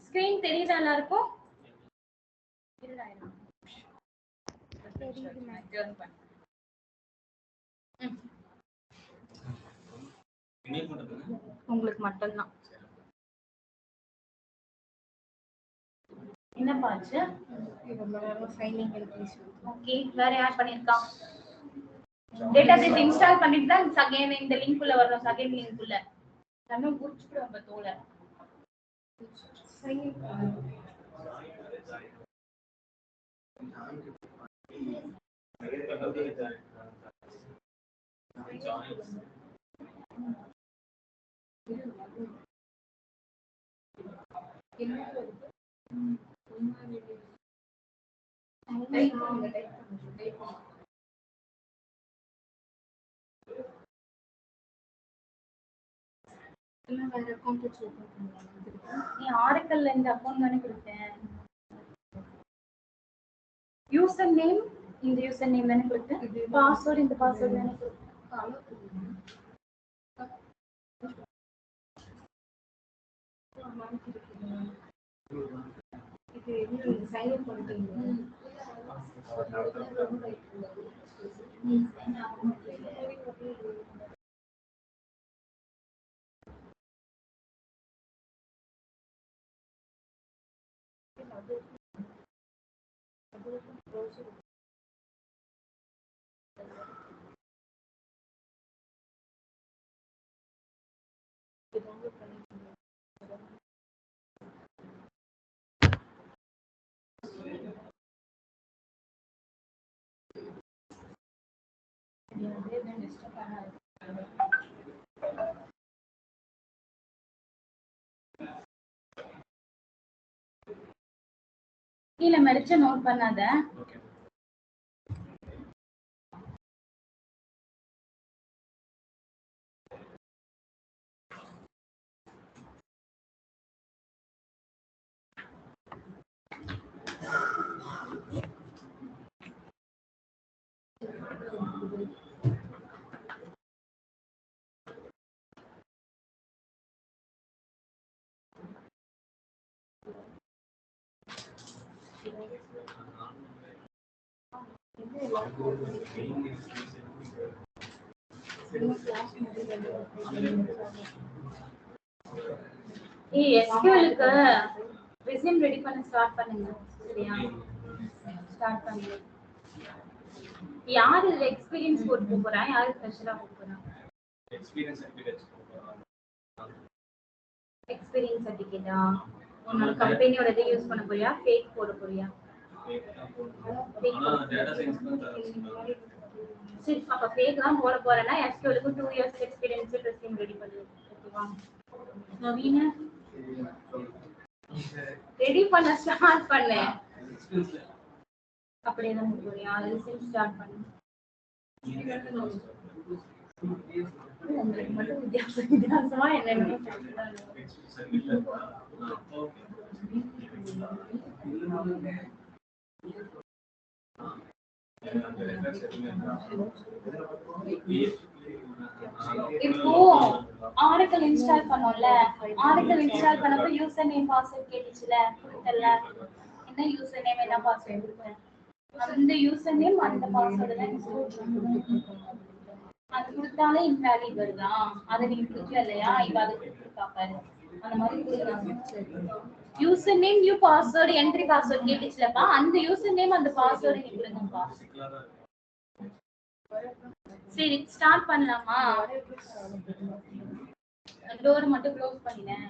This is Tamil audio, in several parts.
ஸ்கிரீன் தெரியுதா எல்லாருக்கும்? உங்களுக்கு மட்டும்தான். என்ன பாச்சு? ஓகே, வேற யார் பண்ணிருக்கா? டேட்டாபேஸ் இன்ஸ்டால் பண்ணிட்டு தான் செகண்ட் இந்த லிங்க் உள்ள வரணும். செகண்ட் லிங்க் உள்ள நம்ம புடிச்சுடுவோம் நம்ம தோல. வேற அக்கவுண்ட் வச்சு நீ ஆரக்கல்ல இந்த அக்கவுண்ட் தானே கொடுத்தேன். யூசர் நேம் இந்த யூசர் நேம் தானே கொடுத்தேன். பாஸ்வேர்ட் இந்த பாஸ்வேர்ட் தானே கொடுத்தேன். இது சைன் அப் பண்ணிட்டீங்க. கீழே மெரிச்ச நோட் பண்ணாத. SQLக்கு ரெஸ்யூம் ரெடி பண்ண ஸ்டார்ட் பண்ணுங்க. சரியா? ஸ்டார்ட் பண்ணுங்க. யார் இதுல எக்ஸ்பீரியன்ஸ் போட்டு போறா? யார் ஸ்பெஷலா போறா? எக்ஸ்பீரியன்ஸ் சர்டிபிகேட்டா? உங்க கம்பெனியோட இதை யூஸ் பண்ண போறியா? ஃபேக் போட போறியா? சரி, அப்ப ஃபேக் தான் போட போறேன்னா SQLக்கு 2 இயர்ஸ் எக்ஸ்பீரியன்ஸ் ரெஸ்யூம் ரெடி பண்ணு. ஓகேவா? நவீன ரெடி பண்ண ஸ்டார்ட் பண்ணு. அப்படியே தான் போறியா? ரெஸ்யூம் ஸ்டார்ட் பண்ணு. உங்களுக்கு மட்டும் வித்தியாசமா என்னன்னு இப்போ ஆரக்கல் இன்ஸ்டால் பண்ணோம்ல, ஆரக்கல் இன்ஸ்டால் பண்ணப்ப யூசர் நேம் பாஸ்வேர்ட் கேட்டுச்சுல, கொடுத்தல. என்ன யூசர் நேம் என்ன பாஸ்வேர்ட் கொடுத்தேன்? அந்த யூசர் நேம் அந்த பாஸ்வேர்ட் தான் அது கொடுத்தாலே இன்வாலிட் வருதா? அதை நீங்க கொடுக்கல இல்லையா? இப்ப அது கொடுத்துருக்கா பாரு. அந்த மாதிரி கொடுக்கலாம். User name new password entry password கேட்டுச்சுலப்பா, அந்த யூசர் நேம் அந்த பாஸ்வேர்ட் நீங்க கொடுங்கப்பா. சரி, ஸ்டார்ட் பண்ணலாமா? டோர் மட்டும் க்ளோஸ் பண்ணினேன்.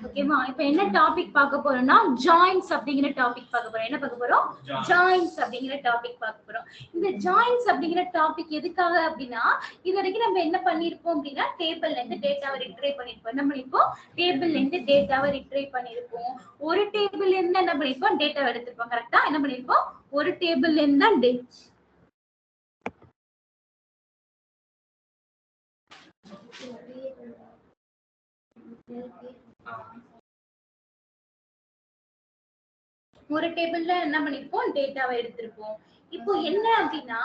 ஓகேவா? இப்போ என்ன டாபிக் பார்க்க போறோம்னா ஜாயின்ஸ் அப்படிங்கிற டாபிக் பார்க்க போறோம். என்ன பார்க்க போறோம்? ஜாயின்ஸ் அப்படிங்கிற டாபிக் பார்க்க போறோம். இந்த ஜாயின்ஸ் அப்படிங்கிற டாபிக் எதுக்காக அப்படின்னா, இது வரைக்கும் நம்ம என்ன பண்ணிருப்போம் அப்படின்னா டேபிள்ல இருந்து டேட்டாவை ரிட்ரைவ் பண்ணிருப்போம். என்ன பண்ணிருப்போம்? டேபிள்ல இருந்து டேட்டாவை ரிட்ரைவ் பண்ணிருப்போம். ஒரு டேபிள்ல இருந்து என்ன பண்ணிருப்போம்? டேட்டாவை எடுத்துப்போம். கரெக்டா? என்ன பண்ணிருப்போம்? ஒரு டேபிள்ல இருந்து தான் ஒரு டேபிள்ல என்ன பண்ணிருப்போம்? டேட்டாவை எடுத்திருப்போம். இப்போ என்ன அப்படின்னா,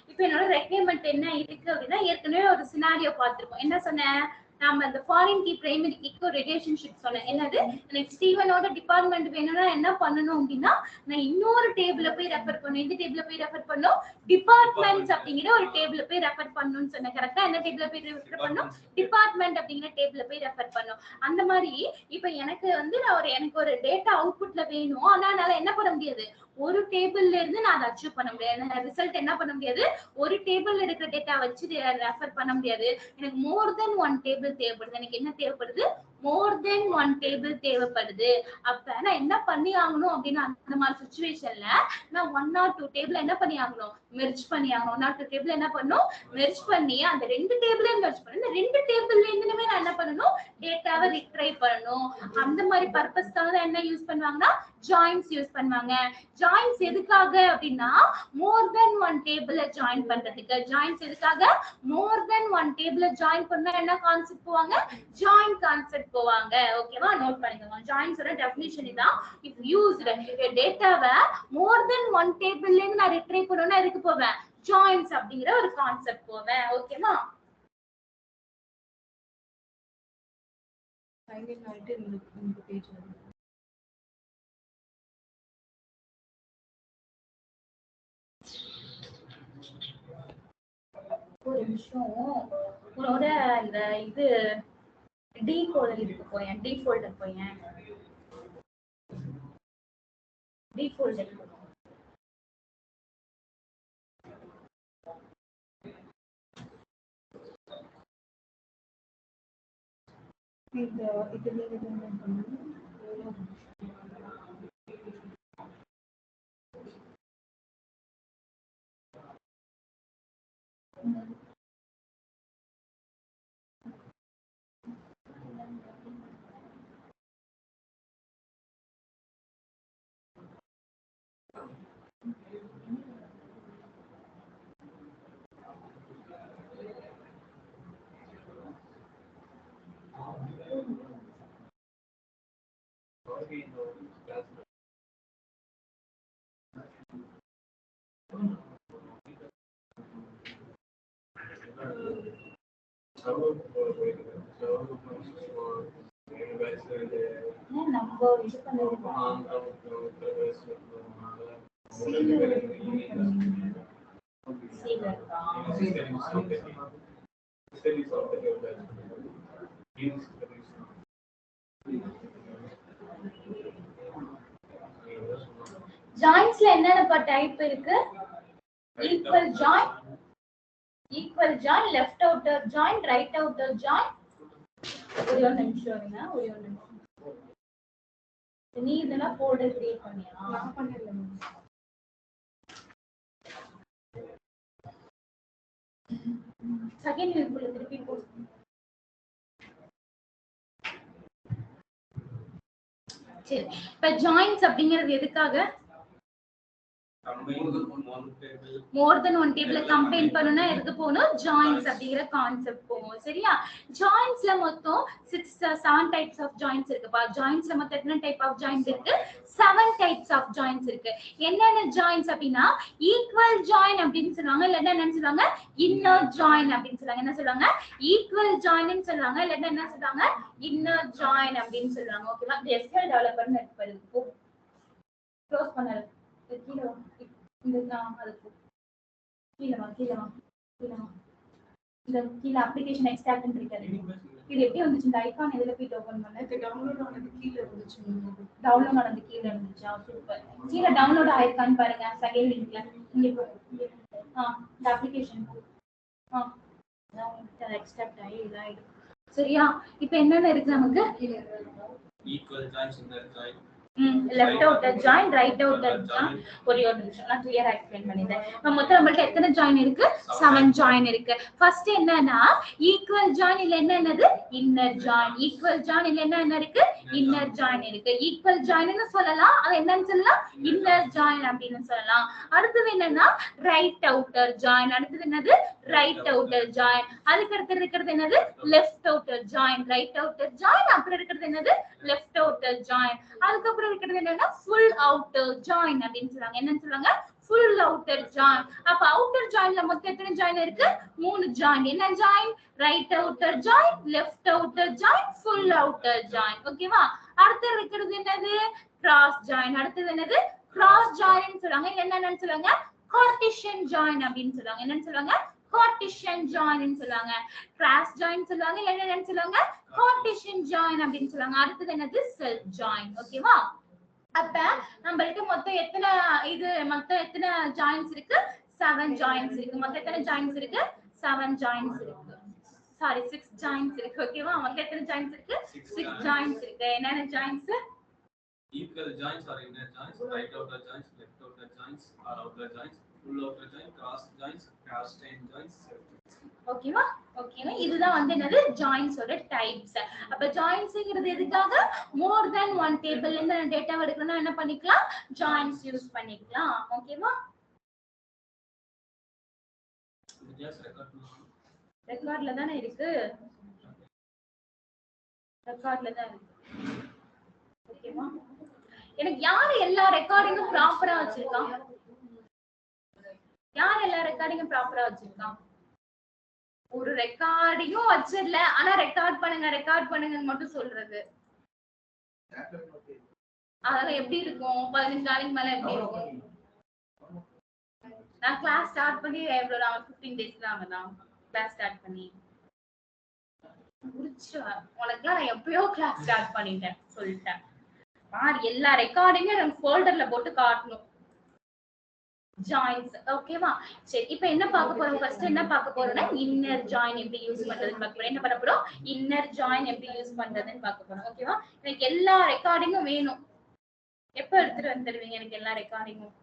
இப்போ என்னோட ரெக்யர்மெண்ட் என்ன இருக்கு அப்படின்னா, ஏற்கனவே ஒரு சினாரியோ பார்த்திருப்போம். என்ன சொன்னேன்? நாம அந்த ஃபாரின் கீ பிரைமரி கீக்கு ரிலேஷன்ஷிப் சொன்னேன். என்னது, எனக்கு ஸ்டீவனோட டிபார்ட்மெண்ட் வேணும்னா என்ன பண்ணணும் அப்படின்னா, நான் இன்னொரு டேபிள போய் ரெஃபர் பண்ணும். எந்த டேபிள போய் ரெஃபர் பண்ணும்? டிபார்ட்மெண்ட்ஸ் அப்படிங்கிற ஒரு டேபிள போய் ரெஃபர் பண்ணணும்னு சொன்னேன். கரெக்டா? என்ன டேபிள போய் ரெஃபர் பண்ணும்? டிபார்ட்மெண்ட் அப்படிங்கிற டேபிள போய் ரெஃபர் பண்ணும். அந்த மாதிரி இப்ப எனக்கு வந்து எனக்கு ஒரு டேட்டா அவுட்புட்ல வேணும். ஆனா என்னால என்ன பண்ண முடியாது, ஒரு டேபிள்ல இருந்து நான் அதை அச்சீவ் பண்ண முடியாது. ரிசல்ட் என்ன பண்ண முடியாது, ஒரு டேபிள்ல இருக்கிற டேட்டா வச்சு ரெஃபர் பண்ண முடியாது. எனக்கு மோர் தென் ஒன் டேபிள் தேவைப்படுது. எனக்கு என்ன தேவைப்படுது? மோர் தென் ஒன் டேபிள் தேவைப்படுது. அப்ப நான் என்ன பண்ணி ஆகணும் அப்படின்னா, அந்த மாதிரி சுச்சுவேஷன்ல நான் 1 or 2 டேபிள் என்ன பண்ணி ஆகணும்? மெர்ஜ் பண்ணி ஆகணும். 1 or 2 டேபிள் என்ன பண்ணும்? மெர்ஜ் பண்ணி அந்த 2 டேபிளையும் மெர்ஜ் பண்ணி இந்த 2 டேபிள்ல இருந்துமே நான் என்ன பண்ணணும்? டேட்டாவை ரிட்ரைவ் பண்ணணும். அந்த மாதிரி பர்பஸ்க்காக தான் என்ன யூஸ் பண்ணுவாங்கன்னா ஜாயின்ஸ் யூஸ் பண்ணுவாங்க. ஜாயின்ஸ் எதுக்காக அப்படின்னா, மோர் தென் ஒன் டேபிள ஜாயின் பண்றதுக்கு. ஜாயின்ஸ் எதுக்காக? மோர் தென் ஒன் டேபிள ஜாயின் பண்ணா என்ன கான்செப்ட் போவாங்க? ஜாயின் கான்செப்ட் போவாங்க. ஓகேவா? நோட் பண்ணிக்கோங்க. ஜாயின்ஸோட டெஃபினிஷன் இதான். இஃப் யூஸ்ட் டேட்டாவை மோர் தென் ஒன் டேபிள்ல இருந்து நான் ரிட்ரைவ் பண்ணனும்னா எதுக்கு போவேன்? ஜாயின்ஸ் அப்படிங்கிற ஒரு கான்செப்ட் போவேன். ஓகேவா? சைன் ஆயிட்டு இந்த பேஜ் ஒரு நிமிஷம் உன்னோட இந்த இது டி ஃபோல்டர் இருக்கு போயேன். டி ஃபோல்டர் போயேன். டி ஃபோல்டர் இந்த இது நீங்க என்ன பண்ணுங்க? நம்ம இது பண்ணிருக்கோம். ஜாயின்ஸ்ல என்னென்ன டைப் இருக்கு? Equal join, equal join, left outer join, right outer join. ஒரே ஒரு நிமிஷம் இருங்க. ஒரே ஒரு நிமிஷம். நீ இதெல்லாம் ஃபோல்டர் கிரியேட் பண்ணியா? நான் பண்ணல. செகண்ட் யூனிட்ல திருப்பி போ. சரி, இப்ப ஜாயின்ஸ் அப்படிங்கிறது எதுக்காக? மோர் தென் ஒன் டேபிள கம்பைன் பண்ணனும்னா எதுக்கு போணும்? ஜாயின்ஸ் அப்படிங்கிற கான்செப்ட் போகும். சரியா? ஜாயின்ஸ்ல மொத்தம் 7 டைப்ஸ் ஆஃப் ஜாயின்ஸ் இருக்குப்பா. ஜாயின்ஸ்ல மொத்தம் எத்தனை டைப் ஆஃப் ஜாயின்ஸ் இருக்கு? 7 டைப்ஸ் ஆஃப் ஜாயின்ஸ் இருக்கு. என்னென்ன ஜாயின்ஸ் அப்படின்னா, ஈக்குவல் ஜாயின் அப்படின்னு சொல்லுவாங்க. இல்லன்னா என்ன சொல்லுவாங்க? இன்னர் ஜாயின் அப்படின்னு சொல்லுவாங்க. என்ன சொல்லுவாங்க? ஈக்குவல் ஜாயின்னு சொல்லுவாங்க. இல்லன்னா என்ன சொல்லுவாங்க? இன்னர் ஜாயின் அப்படின்னு சொல்லுவாங்க. ஓகேவா? இந்த SQL டெவலப்பர்னு இருக்கு. க்ளோஸ் பண்ணல. கீழ இந்த அதுக்கு கீழ வா. இந்த கீழ அப்ளிகேஷன் எக்ஸ்ட்ராக்ட் இருக்காது. இது எப்படி வந்துச்சு? இந்த ஐகான் எதுல போய் ஓபன் பண்ண? இது டவுன்லோட் ஆனது கீழ இருந்துச்சு. டவுன்லோட் ஆனது கீழ இருந்துச்சா? சூப்பர். கீழ டவுன்லோட் ஆயிருக்கான்னு பாருங்க. செகண்ட் லிங்க்ல இங்க இந்த அப்ளிகேஷன் எக்ஸ்ட்ராக்ட் ஆகி இதாயிடும். சரியா? இப்போ என்னென்ன இருக்கு நமக்கு? Equal joins, inner join, left outer join, right outer join. ஒரே ஒரு நிமிஷம் நான் கிளியரா எக்ஸ்பிளைன் பண்ணிட்டேன். மொத்தம் நம்மள்ட்ட எத்தனை ஜாயின் இருக்கு? 7 ஜாயின் இருக்கு. ஃபர்ஸ்ட் என்னன்னா ஈக்குவல் ஜாயின் இல்ல என்னது? Inner join. ஈக்குவல் ஜாயின் இல்ல என்ன இருக்கு? இன்னர் ஜாயின் இருக்கு. ஈக்குவல் ஜாயின்னு சொல்லலாம். அது என்னன்னு சொல்லலாம்? இன்னர் ஜாயின் அப்படின்னு சொல்லலாம். அடுத்து என்னன்னா ரைட் அவுட்டர் ஜாயின். அடுத்து என்னது? Right outer join. அதுக்கு அடுத்து இருக்கிறது என்னது? Left outer join. Right outer join. அப்புறம் இருக்கிறது என்னது? Left outer join. அதுக்கு அப்புறம் இருக்கிறது என்னன்னா ஃபுல் அவுட்டர் ஜாயின் அப்படின்னு சொல்றாங்க. என்னன்னு சொல்றாங்க? full outer join. அப்ப outer joinல மொத்தம் எத்தனை join இருக்கு? 3 join. என்ன join? Right outer join, left outer join, full outer join. ஓகேவா? அடுத்து இருக்கிறது என்னது? Cross join. அடுத்தது என்னது? Cross join ன்னு சொல்றாங்க. என்னன்னு சொல்றாங்க? Cartesian join அப்படின்னு சொல்றாங்க. என்னன்னு சொல்றாங்க? Cartesian join ன்னு சொல்றாங்க. Cross join சொல்றாங்க. என்னன்னு சொல்றாங்க? Cartesian join அப்படின்னு சொல்றாங்க. அடுத்தது என்னது? Self join. ஓகேவா? அப்ப நம்மள்ட்ட மொத்தம் எத்தனை ஜாயின்ஸ் இருக்கு? 7 ஜாயின்ஸ் இருக்கு. மொத்தம் எத்தனை ஜாயின்ஸ் இருக்கு? 7 ஜாயின்ஸ் இருக்கு. சாரி 6 ஜாயின்ஸ் இருக்கு. ஓகேவா? மொத்தம் எத்தனை ஜாயின்ஸ் இருக்கு? 6 ஜாயின்ஸ் இருக்கு. என்னென்ன joints? Equal joints or inner joints, right outer joints, left outer joints or outer joints, full outer joint, cross joints, cross chain joints, self joints. ஓகேவா? ஓகேவா? இதுதான் வந்து என்னது? ஜாயின்ஸோட டைப்ஸ். அப்ப ஜாயின்ஸ்ங்கிறது எதுக்காக? மோர் தென் ஒன் டேபிள்ல இருந்து டேட்டா எடுக்கணும்னா என்ன பண்ணிக்கலாம்? ஜாயின்ஸ் யூஸ் பண்ணிக்கலாம். ஓகேவா? ரெக்கார்ட்ல தானே இருக்கு. ரெக்கார்ட்ல தான் இருக்கு. ஓகேவா? எனக்கு யாரு எல்லா ரெக்கார்டிங்கும் ப்ராப்பரா வச்சிருக்கான்? யார் எல்லா ரெக்கார்டிங்கும் ப்ராப்பரா வச்சிருக்கான்? ஒரு ரெக்கார்டிங்கும் வச்சிடல, ஆனா ரெக்கார்ட் பண்ணுங்க மட்டும் சொல்றது. அதெல்லாம் எப்படி இருக்கும்? 15 நாளைக்கு மேல எப்படி இருக்கும்? நான் கிளாஸ் ஸ்டார்ட் பண்ணி எவ்வளவு நாள்? 15 days தான் கிளாஸ் ஸ்டார்ட் பண்ணி முடிச்சிருவேன். உனக்குலாம் நான் எப்பயோ கிளாஸ் ஸ்டார்ட் பண்ணிட்டேன் சொல்லிட்டேன். எல்லா ரெக்கார்டிங்கும் நம்ம ஃபோல்டர்ல போட்டு காட்டணும். ஜாயின்ஸ் ஓகேவா? சரி, இப்போ என்ன பார்க்க போறோம்? ஃபர்ஸ்ட் என்ன பார்க்க போறோம்னா இன்னர் ஜாயின் எப்படி யூஸ் பண்றதுன்னு பார்க்க போறோம். என்ன பண்ண போறோம்? இன்னர் ஜாயின் எப்படி யூஸ் பண்றதுன்னு பார்க்க போறோம். ஓகேவா? எனக்கு எல்லா ரெக்கார்டிங்கும் வேணும். எப்ப எடுத்துட்டு வந்து தருவீங்க எனக்கு எல்லா ரெக்கார்டிங்கும்?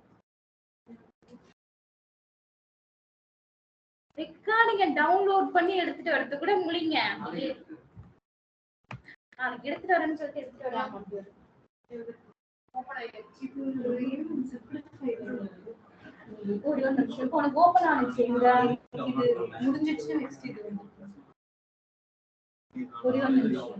ரெக்கார்டிங்க டவுன்லோட் பண்ணி எடுத்துட்டு வரது கூட முடிங்க. நாளைக்கு எடுத்துட்டு வரேன்னு சொல்லிட்டு எடுத்துட்டு வரலாம். ஒரு நிமிஷம். உனக்கு ஓபன் ஆனிச்சுங்க. இது முடிஞ்சிச்சு. நெக்ஸ்ட் இது வந்து ஒரு நிமிஷம்.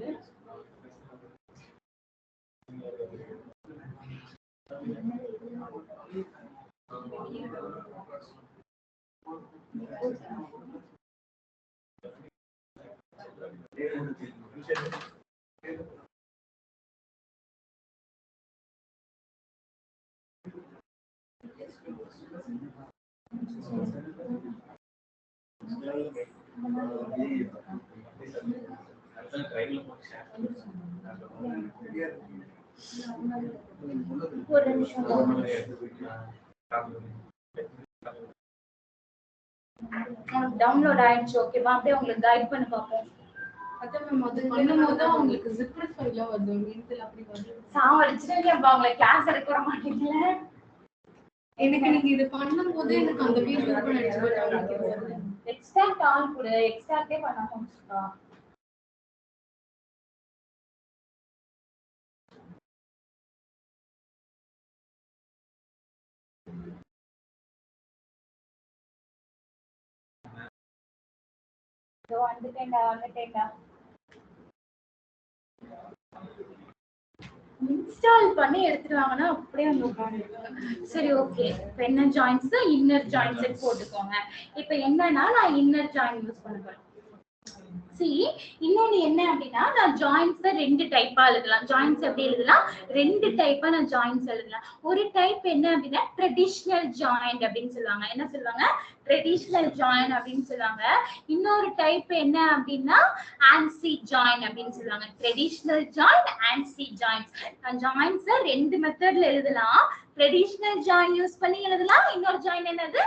ஒரு நிமிஷம். டவுன்லோட் ஆயிடுச்சு. ஓகேவா? அப்படியே உங்களுக்கு கைட் பண்ணி பார்ப்போம். அதான் மேம் அது பண்ணும்போது தான் உங்களுக்கு zipper ஃபைலா வருது. மீன்ஸ்ல அப்படி வருது. சாவடிச்சிட்டேன்ப்பா உங்களை கிளாஸ் எடுக்க வர மாட்டீங்களே. எனக்கு நீங்க இது பண்ணும்போது எனக்கு அந்த வீடியோ ஓபன் ஆயிடுச்சு. பட் உங்களுக்கு வருது. எக்ஸ்ட்ராக்ட் ஆன் கூட எக்ஸ்ட்ராக்டே பண்ணாம வச்சுக்கா. வந்துட்டேன்டா. இன்ஸ்டால் பண்ணி எடுத்துட்டு வாங்கன்னா அப்படியே வந்து உட்காந்துருக்காங்க. சரி, ஓகே. இப்போ என்ன ஜாயின்ஸ்? இன்னர் ஜாயின்ஸ் போட்டுக்கோங்க. இப்போ என்னன்னா நான் இன்னர் ஜாயின் யூஸ் பண்ண போறேன். இன்னொன்னு என்ன அப்படின்னா நான் ஜாயின்ஸ் 2 டைப்பா எழுதலாம். ஜாயின்ஸ் எப்படி எழுதலாம்? 2 டைப்பா நான் ஜாயின்ஸ் எழுதலாம். ஒரு டைப் என்ன அப்படின்னா ட்ரெடிஷனல் ஜாயின்ட் அப்படின்னு சொல்லுவாங்க. என்ன சொல்லுவாங்க? ட்ரெடிஷனல் ஜாயின் அப்படின்னு சொல்லுவாங்க. இன்னொரு டைப் என்ன அப்படின்னா ஆன்சி ஜாயின் அப்படின்னு சொல்லுவாங்க. Traditional join, ANSI joins. நான் ஜாயின்ஸ் 2 மெத்தட்ல எழுதலாம். ட்ரெடிஷனல் ஜாயின் யூஸ் பண்ணி எழுதலாம். இன்னொரு ஜாயின் என்னது?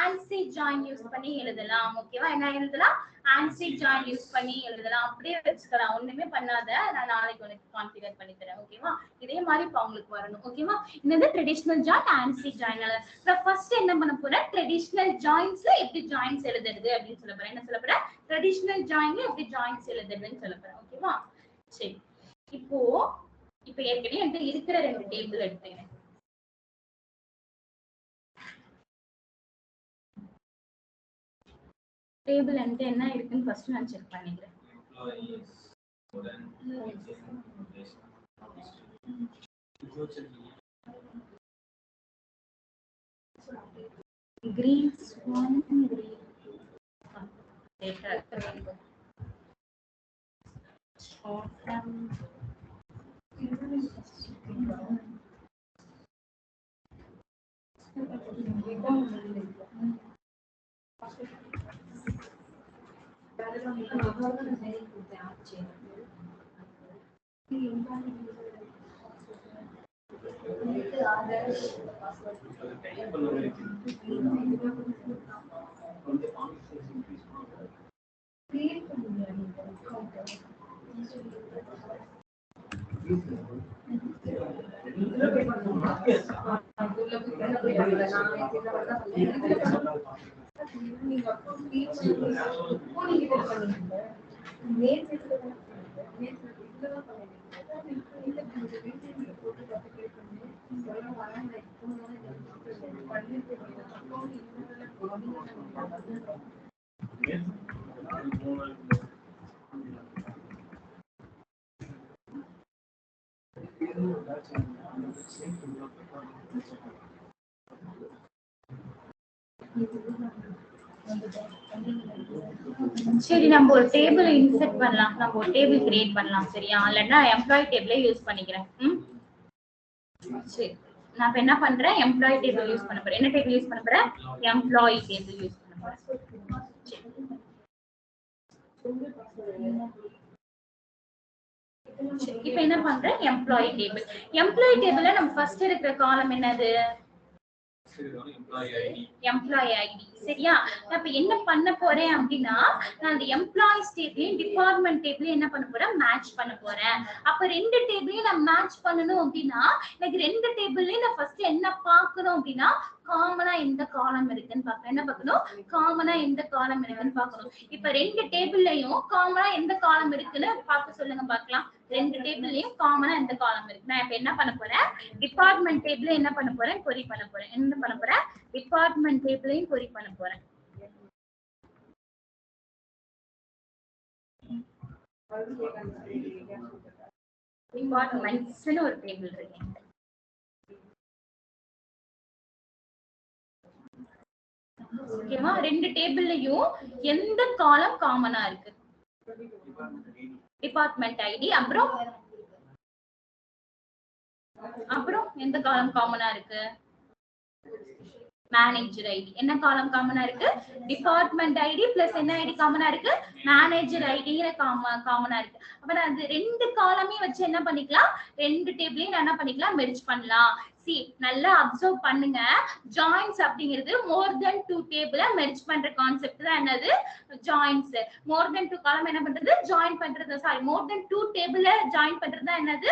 ஆன்சி ஜாயின் யூஸ் பண்ணி எழுதலாம். ஓகேவா? என்ன எழுதலாம்? ஆன்சி ஜாயின் யூஸ் பண்ணி எழுதலாம். அப்படியே வச்சுக்கலாம். ஒண்ணுமே பண்ணாத. நான் நாளைக்கு உனக்கு கான்ஃபிகர் பண்ணி தரேன். ஓகேவா? இதே மாதிரி இப்ப உங்களுக்கு வரணும். ஓகேவா? இந்த ட்ரெடிஷனல் ஜாயின், ஆன்சி ஜாயின். நான் ஃபர்ஸ்ட் என்ன பண்ண போறேன்? ட்ரெடிஷனல் ஜாயின்ஸ்ல எப்படி ஜாயின்ஸ் எழுதுறது அப்படின்னு சொல்ல போறேன். என்ன சொல்ல போறேன்? ட்ரெடிஷனல் ஜாயின்ல எப்படி ஜாயின்ஸ் எழுதுறதுன்னு சொல்ல போறேன். ஓகேவா? சரி, இப்போ ஏற்கனவே என்கிட்ட இருக்கிற 2 டேபிள் எடுத்துக்கிறேன். டேபிள் என்கிட்ட என்ன இருக்குன்னு ஃபர்ஸ்ட் நான் செக் பண்ணிக்கிறேன். green swan, green data short term. சரி நம்ம ஒரு டேபிள் இன்செர்ட் பண்ணலாம், நம்ம ஒரு டேபிள் கிரியேட் பண்ணலாம் சரியா, இல்லன்னா எம்ப்ளாயி டேபிளே யூஸ் பண்ணிக்கிறேன். சரி நான் இப்ப என்ன பண்றேன், எம்ப்ளாயி டேபிள் யூஸ் பண்ண போறேன். என்ன டேபிள் யூஸ் பண்ண போறேன், எம்ப்ளாயி டேபிள் யூஸ் பண்ண போறேன். இப்ப என்ன பண்றேன், எம்ப்ளாயி டேபிள். எம்ப்ளாயி டேபிள்ல நம்ம ஃபர்ஸ்ட் இருக்கிற காலம் என்னது, எம்ப்ளாயி ஐடி சரியா. நான் இப்ப என்ன பண்ண போறேன் அப்படின்னா, நான் அந்த எம்ப்ளாயிஸ் டேபிளையும் டிபார்ட்மெண்ட் டேபிளையும் என்ன பண்ண போறேன், மேட்ச் பண்ண போறேன். அப்ப ரெண்டு டேபிளையும் நான் மேட்ச் பண்ணணும் அப்படின்னா எனக்கு ரெண்டு டேபிள்லயும் நான் ஃபர்ஸ்ட் என்ன பார்க்கணும் அப்படின்னா, காமனா எந்த காலம் இருக்குன்னு பார்க்கணும். என்ன பார்க்கணும், காமனா எந்த காலம் இருக்குன்னு பார்க்கணும். இப்ப ரெண்டு டேபிள்லயும் காமனா எந்த காலம் இருக்குன்னு பார்க்க சொல்லுங்க பார்க்கலாம். ரெண்டு டேபிள்லயும் காமனா எந்த காலம் இருக்கு. நான் இப்ப என்ன பண்ண போறேன், டிபார்ட்மெண்ட் டேபிள் என்ன பண்ண போறேன், கொரி பண்ண போறேன். என்ன பண்ண போறேன், டிபார்ட்மெண்ட் டேபிளையும் கொரி பண்ண போறேன். டிபார்ட்மெண்ட்ஸ்னு ஒரு டேபிள் இருக்கு. ஓகேவா, ரெண்டு டேபிள்லயும் எந்த காலம் காமனா இருக்கு, டிபார்ட்மெண்ட் ஐடி, அப்புறம் எந்த காலம் காமனா இருக்கு, மேனேஜர் ஐடி. என்ன காலம் காமனா இருக்கு, டிபார்ட்மெண்ட் ஐடி பிளஸ் என்ன ஐடி காமனா இருக்கு, மேனேஜர் ஐடிங்கிற காமனா இருக்கு. அப்ப நான் அந்த ரெண்டு காலமே வச்சு என்ன பண்ணிக்கலாம், ரெண்டு டேபிளையும் நான் என்ன பண்ணிக்கலாம், மெர்ஜ் பண்ணலாம். சி நல்லா அப்சர்வ் பண்ணுங்க, ஜாயின்ஸ் அப்படிங்கிறது மோர் தென் 2 டேபிள மெர்ஜ் பண்ற கான்செப்ட் தான் என்னது, ஜாயின்ஸ். மோர் தென் 2 காலம் என்ன பண்றது, ஜாயின் பண்றது. சாரி, மோர் தென் 2 டேபிள ஜாயின் பண்றது தான் என்னது,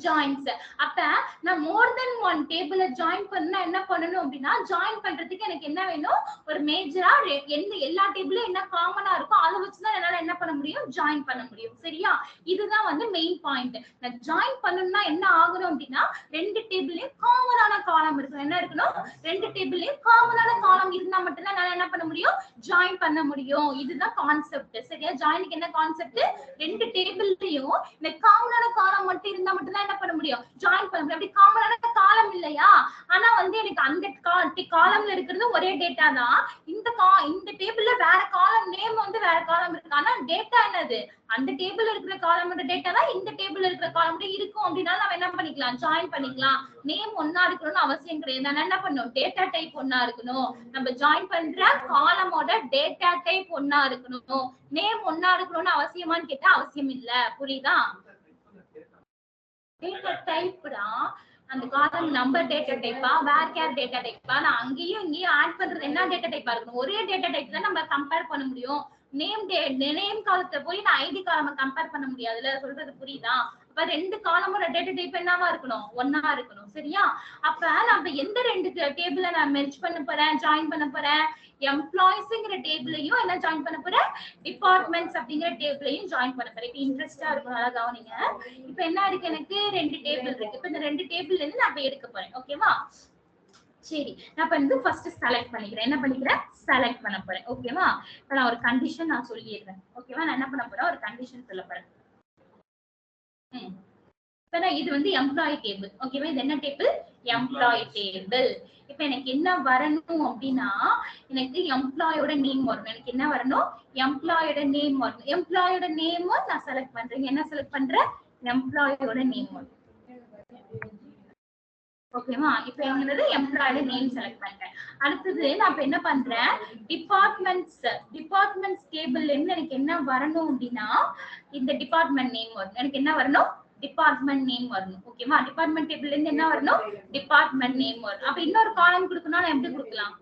ஜாயின்ஸ். அப்ப நான் மோர் தென் 1 டேபிள ஜாயின் பண்ணா என்ன பண்ணணும் அப்படின்னா, ஜாயின் பண்றதுக்கு எனக்கு என்ன வேணும், ஒரு மேஜரா எந்த எல்லா டேபிளும் என்ன காமனா இருக்கோ அதை வச்சுதான் என்னால என்ன பண்ண முடியும், ஜாயின் பண்ண முடியும் சரியா. இதுதான் வந்து மெயின் பாயிண்ட். நான் ஜாயின் பண்ணணும்னா என்ன ஆகணும் அப்படின்னா, ரெண்டு டேபிளையும் காமனான காலம் இருக்கணும். என்ன இருக்கணும், ரெண்டு டேபிளையும் காமனான காலம் இருந்தா மட்டும்தான் நான் என்ன பண்ண முடியும், ஜாயின் பண்ண முடியும். இதுதான் கான்செப்ட் சரியா. ஜாயினுக்கு என்ன கான்செப்ட், ரெண்டு டேபிள்லயும் இந்த காமனான காலம் மட்டும் இருந்தா மட்டும் தான் என்ன பண்ண முடியும், ஜாயின் பண்ண முடியும். அப்படி காமனான காலம் இல்லையா, ஆனா வந்து எனக்கு அந்த காலம்ல இருக்கிறது ஒரே டேட்டா தான். இந்த டேபிள்ல வேற காலம் நேம் வந்து வேற காலம் இருக்கு, ஆனா டேட்டா என்னது, அந்த டேபிள்ல இருக்கிற காலமோட டேட்டா தான் இந்த டேபிள்ல இருக்கிற காலம் இருக்கும். அப்படின்னா நம்ம என்ன பண்ணிக்கலாம், ஜாயின் பண்ணிக்கலாம். நேம் ஒன்னா இருக்கணும்னு அவசியம் கிடையாது. நான் என்ன பண்ணணும், டேட்டா டைப் ஒன்னா இருக்கணும். நம்ம ஜாயின் பண்ற காலமோட டேட்டா டைப் ஒன்னா இருக்கணும். நேம் ஒன்னா இருக்கணும்னு அவசியமான்னு கேட்டா அவசியம் இல்ல. புரியுதா, டேட்டா டைப்டா அந்த காலம் நம்பர் டேட்டா டைப்பா, வேர் கேர் டேட்டா டைப்பா, நான் அங்கேயும் இங்கேயும் ஆட் பண்றது என்ன டேட்டா டைப்பா இருக்கணும், ஒரே டேட்டா டைப் தான் நம்ம கம்பேர் பண்ண முடியும். நேம் காலத்தை போய் நான் ஐடி காலமா கம்பேர் பண்ண முடியாதுல, சொல்றது புரியுதா. அப்ப ரெண்டு காலமோட டேட்டா டைப் என்னவா இருக்கணும், ஒன்னா இருக்கணும் சரியா. அப்ப நம்ம எந்த ரெண்டு டேபிள நான் மெர்ஜ் பண்ண போறேன், ஜாயின் பண்ண போறேன், எம்ப்ளாயிஸ்ங்கிற டேபிளையும் என்ன ஜாயின் பண்ண போறேன், டிபார்ட்மெண்ட்ஸ் அப்படிங்கிற டேபிளையும் ஜாயின் பண்ண போறேன். இப்ப இன்ட்ரெஸ்டா இருக்கும், நல்லா கவனிங்க. இப்ப என்ன இருக்கு, எனக்கு ரெண்டு டேபிள் இருக்கு. இப்ப இந்த ரெண்டு டேபிள்ல இருந்து நான் எடுக்க போறேன். ஓகேவா, சரி நான் வந்து ஃபர்ஸ்ட் செலக்ட் பண்ணிக்கிறேன். என்ன பண்ணிக்கிறேன், செலக்ட் பண்ண போறேன். ஓகேவா, இப்ப நான் ஒரு கண்டிஷன் நான் சொல்லிடுறேன். ஓகேவா, நான் என்ன பண்ண போறேன், ஒரு கண்டிஷன் சொல்ல போறேன். இது வந்து எம்ப்ளாயி டேபிள். ஓகேவா? இது என்ன டேபிள்? Employee table. இப்ப எனக்கு என்ன வரணும் அப்படின்னா எனக்கு எம்ப்ளாயோட நேம் வரணும். எனக்கு என்ன வரணும்? எம்ப்ளாயோட நேம் வரணும். எம்ப்ளாயோட நேம் நான் செலக்ட் பண்றேன். என்ன செலக்ட் பண்றேன்? எம்ப்ளாயோட நேம் வரணும். ஓகேவா? இப்ப என்னது? எம்ப்ளாயோட நேம் செலக்ட் பண்றேன். அடுத்தது நான் இப்ப என்ன பண்றேன்? டிபார்ட்மெண்ட்ஸ் டேபிள்ல இருந்து எனக்கு என்ன வரணும் அப்படின்னா இந்த டிபார்ட்மெண்ட் நேம் வரணும். எனக்கு என்ன வரணும்? டிபார்ட்மெண்ட் நேம் வரணும். ஓகேவா? டிபார்ட்மெண்ட் டேபிள்ல இருந்து என்ன வரணும்? டிபார்ட்மெண்ட் நேம் வரணும். அப்ப இன்னொரு காலம் கொடுக்கணும்னா நான் எப்படி கொடுக்கலாம்?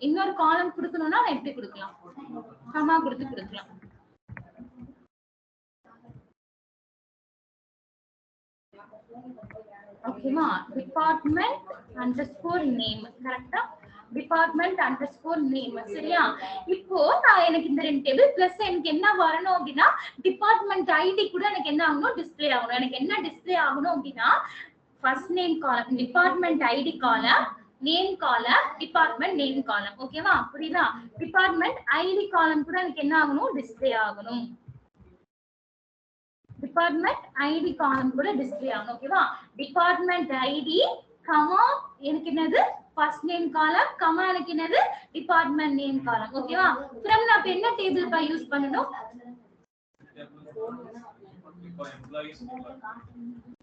இன்னொரு காலம் கொடுக்கணும்னா நான் எப்படி கொடுக்கலாம்? கமா கொடுத்து கொடுக்கலாம். ஓகேவா? Department underscore name. கரெக்டா? Department underscore name. சரியா? இப்போ நான் எனக்கு இந்த ரெண்டு டேபிள் பிளஸ் எனக்கு என்ன வரணும் அப்படின்னா டிபார்ட்மெண்ட் ஐடி கூட எனக்கு என்ன ஆகணும்? டிஸ்ப்ளே ஆகணும். எனக்கு என்ன டிஸ்ப்ளே ஆகணும் அப்படின்னா first name column, department ID column, name column, department name column. ஓகேவா? புரியுதா? டிபார்ட்மெண்ட் ஐடி காலம் கூட எனக்கு என்ன ஆகணும்? டிஸ்ப்ளே ஆகணும். டிபார்ட்மெண்ட் ஐடி காலம் கூட டிஸ்ப்ளே ஆகணும். ஓகேவா? டிபார்ட்மெண்ட் ஐடி கமா எனக்கு என்னது? ஃபர்ஸ்ட் நேம் காலம் கமா எனக்கு என்னது? Department name column. ஓகேவா? ஃப்ரம் நான் என்ன டேபிள் பா யூஸ் பண்ணனும்?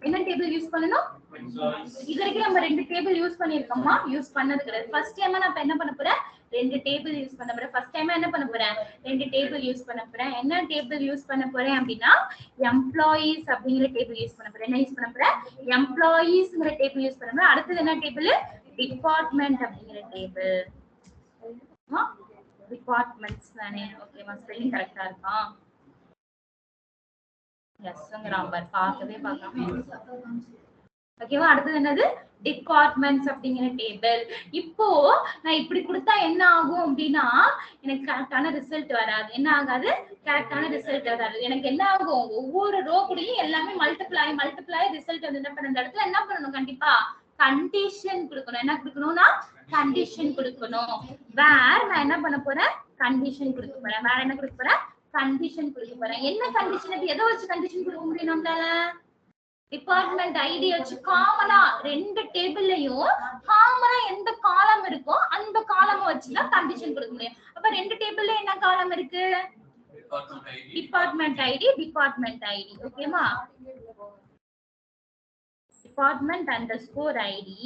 என்ன டேபிள் யூஸ் பண்ணனும்? இதுவரைக்கும் நம்ம ரெண்டு டேபிள் யூஸ் பண்ணிருக்கோமா? யூஸ் பண்ணது கிடையாது. ஃபர்ஸ்ட் டைம் நான் என்ன பண்ண போறேன்? ரெண்டு டேபிள் யூஸ் பண்ண போறேன். ஃபர்ஸ்ட் டைம் என்ன பண்ண போறேன்? ரெண்டு டேபிள் யூஸ் பண்ண போறேன். என்ன டேபிள் யூஸ் பண்ண போறேன் அப்படின்னா எம்ப்ளாயீஸ் அப்படிங்கிற டேபிள் யூஸ் பண்ண போறேன். என்ன யூஸ் பண்ண போறேன்? எம்ப்ளாயீஸ்ங்கிற டேபிள் யூஸ் பண்ண போறேன். அடுத்து என்ன டேபிள்? டிபார்ட்மெண்ட் அப்படிங்கிற டேபிள். டிபார்ட்மெண்ட்ஸ் தானே? ஓகேவா? ஸ்பெல்லிங் கரெக்ட்டா இருக்கா? எஸ்ங்கறாம் பார், பார்க்கவே பார்க்காம. ஓகேவா? அடுத்து என்னது? டிபார்ட்மெண்ட்ஸ் அப்படிங்கிற டேபிள். இப்போ நான் இப்படி கொடுத்தா என்ன ஆகும் அப்படின்னா எனக்கு கரெக்டான ரிசல்ட் வராது. என்ன ஆகாது? கரெக்டான ரிசல்ட் வராது. எனக்கு என்ன ஆகும்? ஒவ்வொரு ரோ கூடயும் எல்லாமே மல்டிப்ளை ரிசல்ட் வந்து என்ன பண்ண இந்த இடத்துல என்ன பண்ணணும்? கண்டிப்பா கண்டிஷன் கொடுக்கணும். என்ன கொடுக்கணும்னா கண்டிஷன் கொடுக்கணும். வேர் நான் என்ன பண்ண போறேன்? கண்டிஷன் கொடுக்க போறேன். வேற என்ன கொடுக்க போறேன்? கண்டிஷன் கொடுக்க போறேன். என்ன கண்டிஷன்? எதை வச்சு கண்டிஷன் கொடுக்க முடியும் நம்மளால? டிபார்ட்மெண்ட் ஐடி வச்சு காமனா ரெண்டு டேபிள்லயும் காமனா எந்த காலம் இருக்கோ அந்த காலம் வச்சுதான் கண்டிஷன் கொடுக்க முடியும். அப்ப ரெண்டு டேபிள்ல என்ன காலம் இருக்கு? Department ID. ஓகேவா? Department underscore ID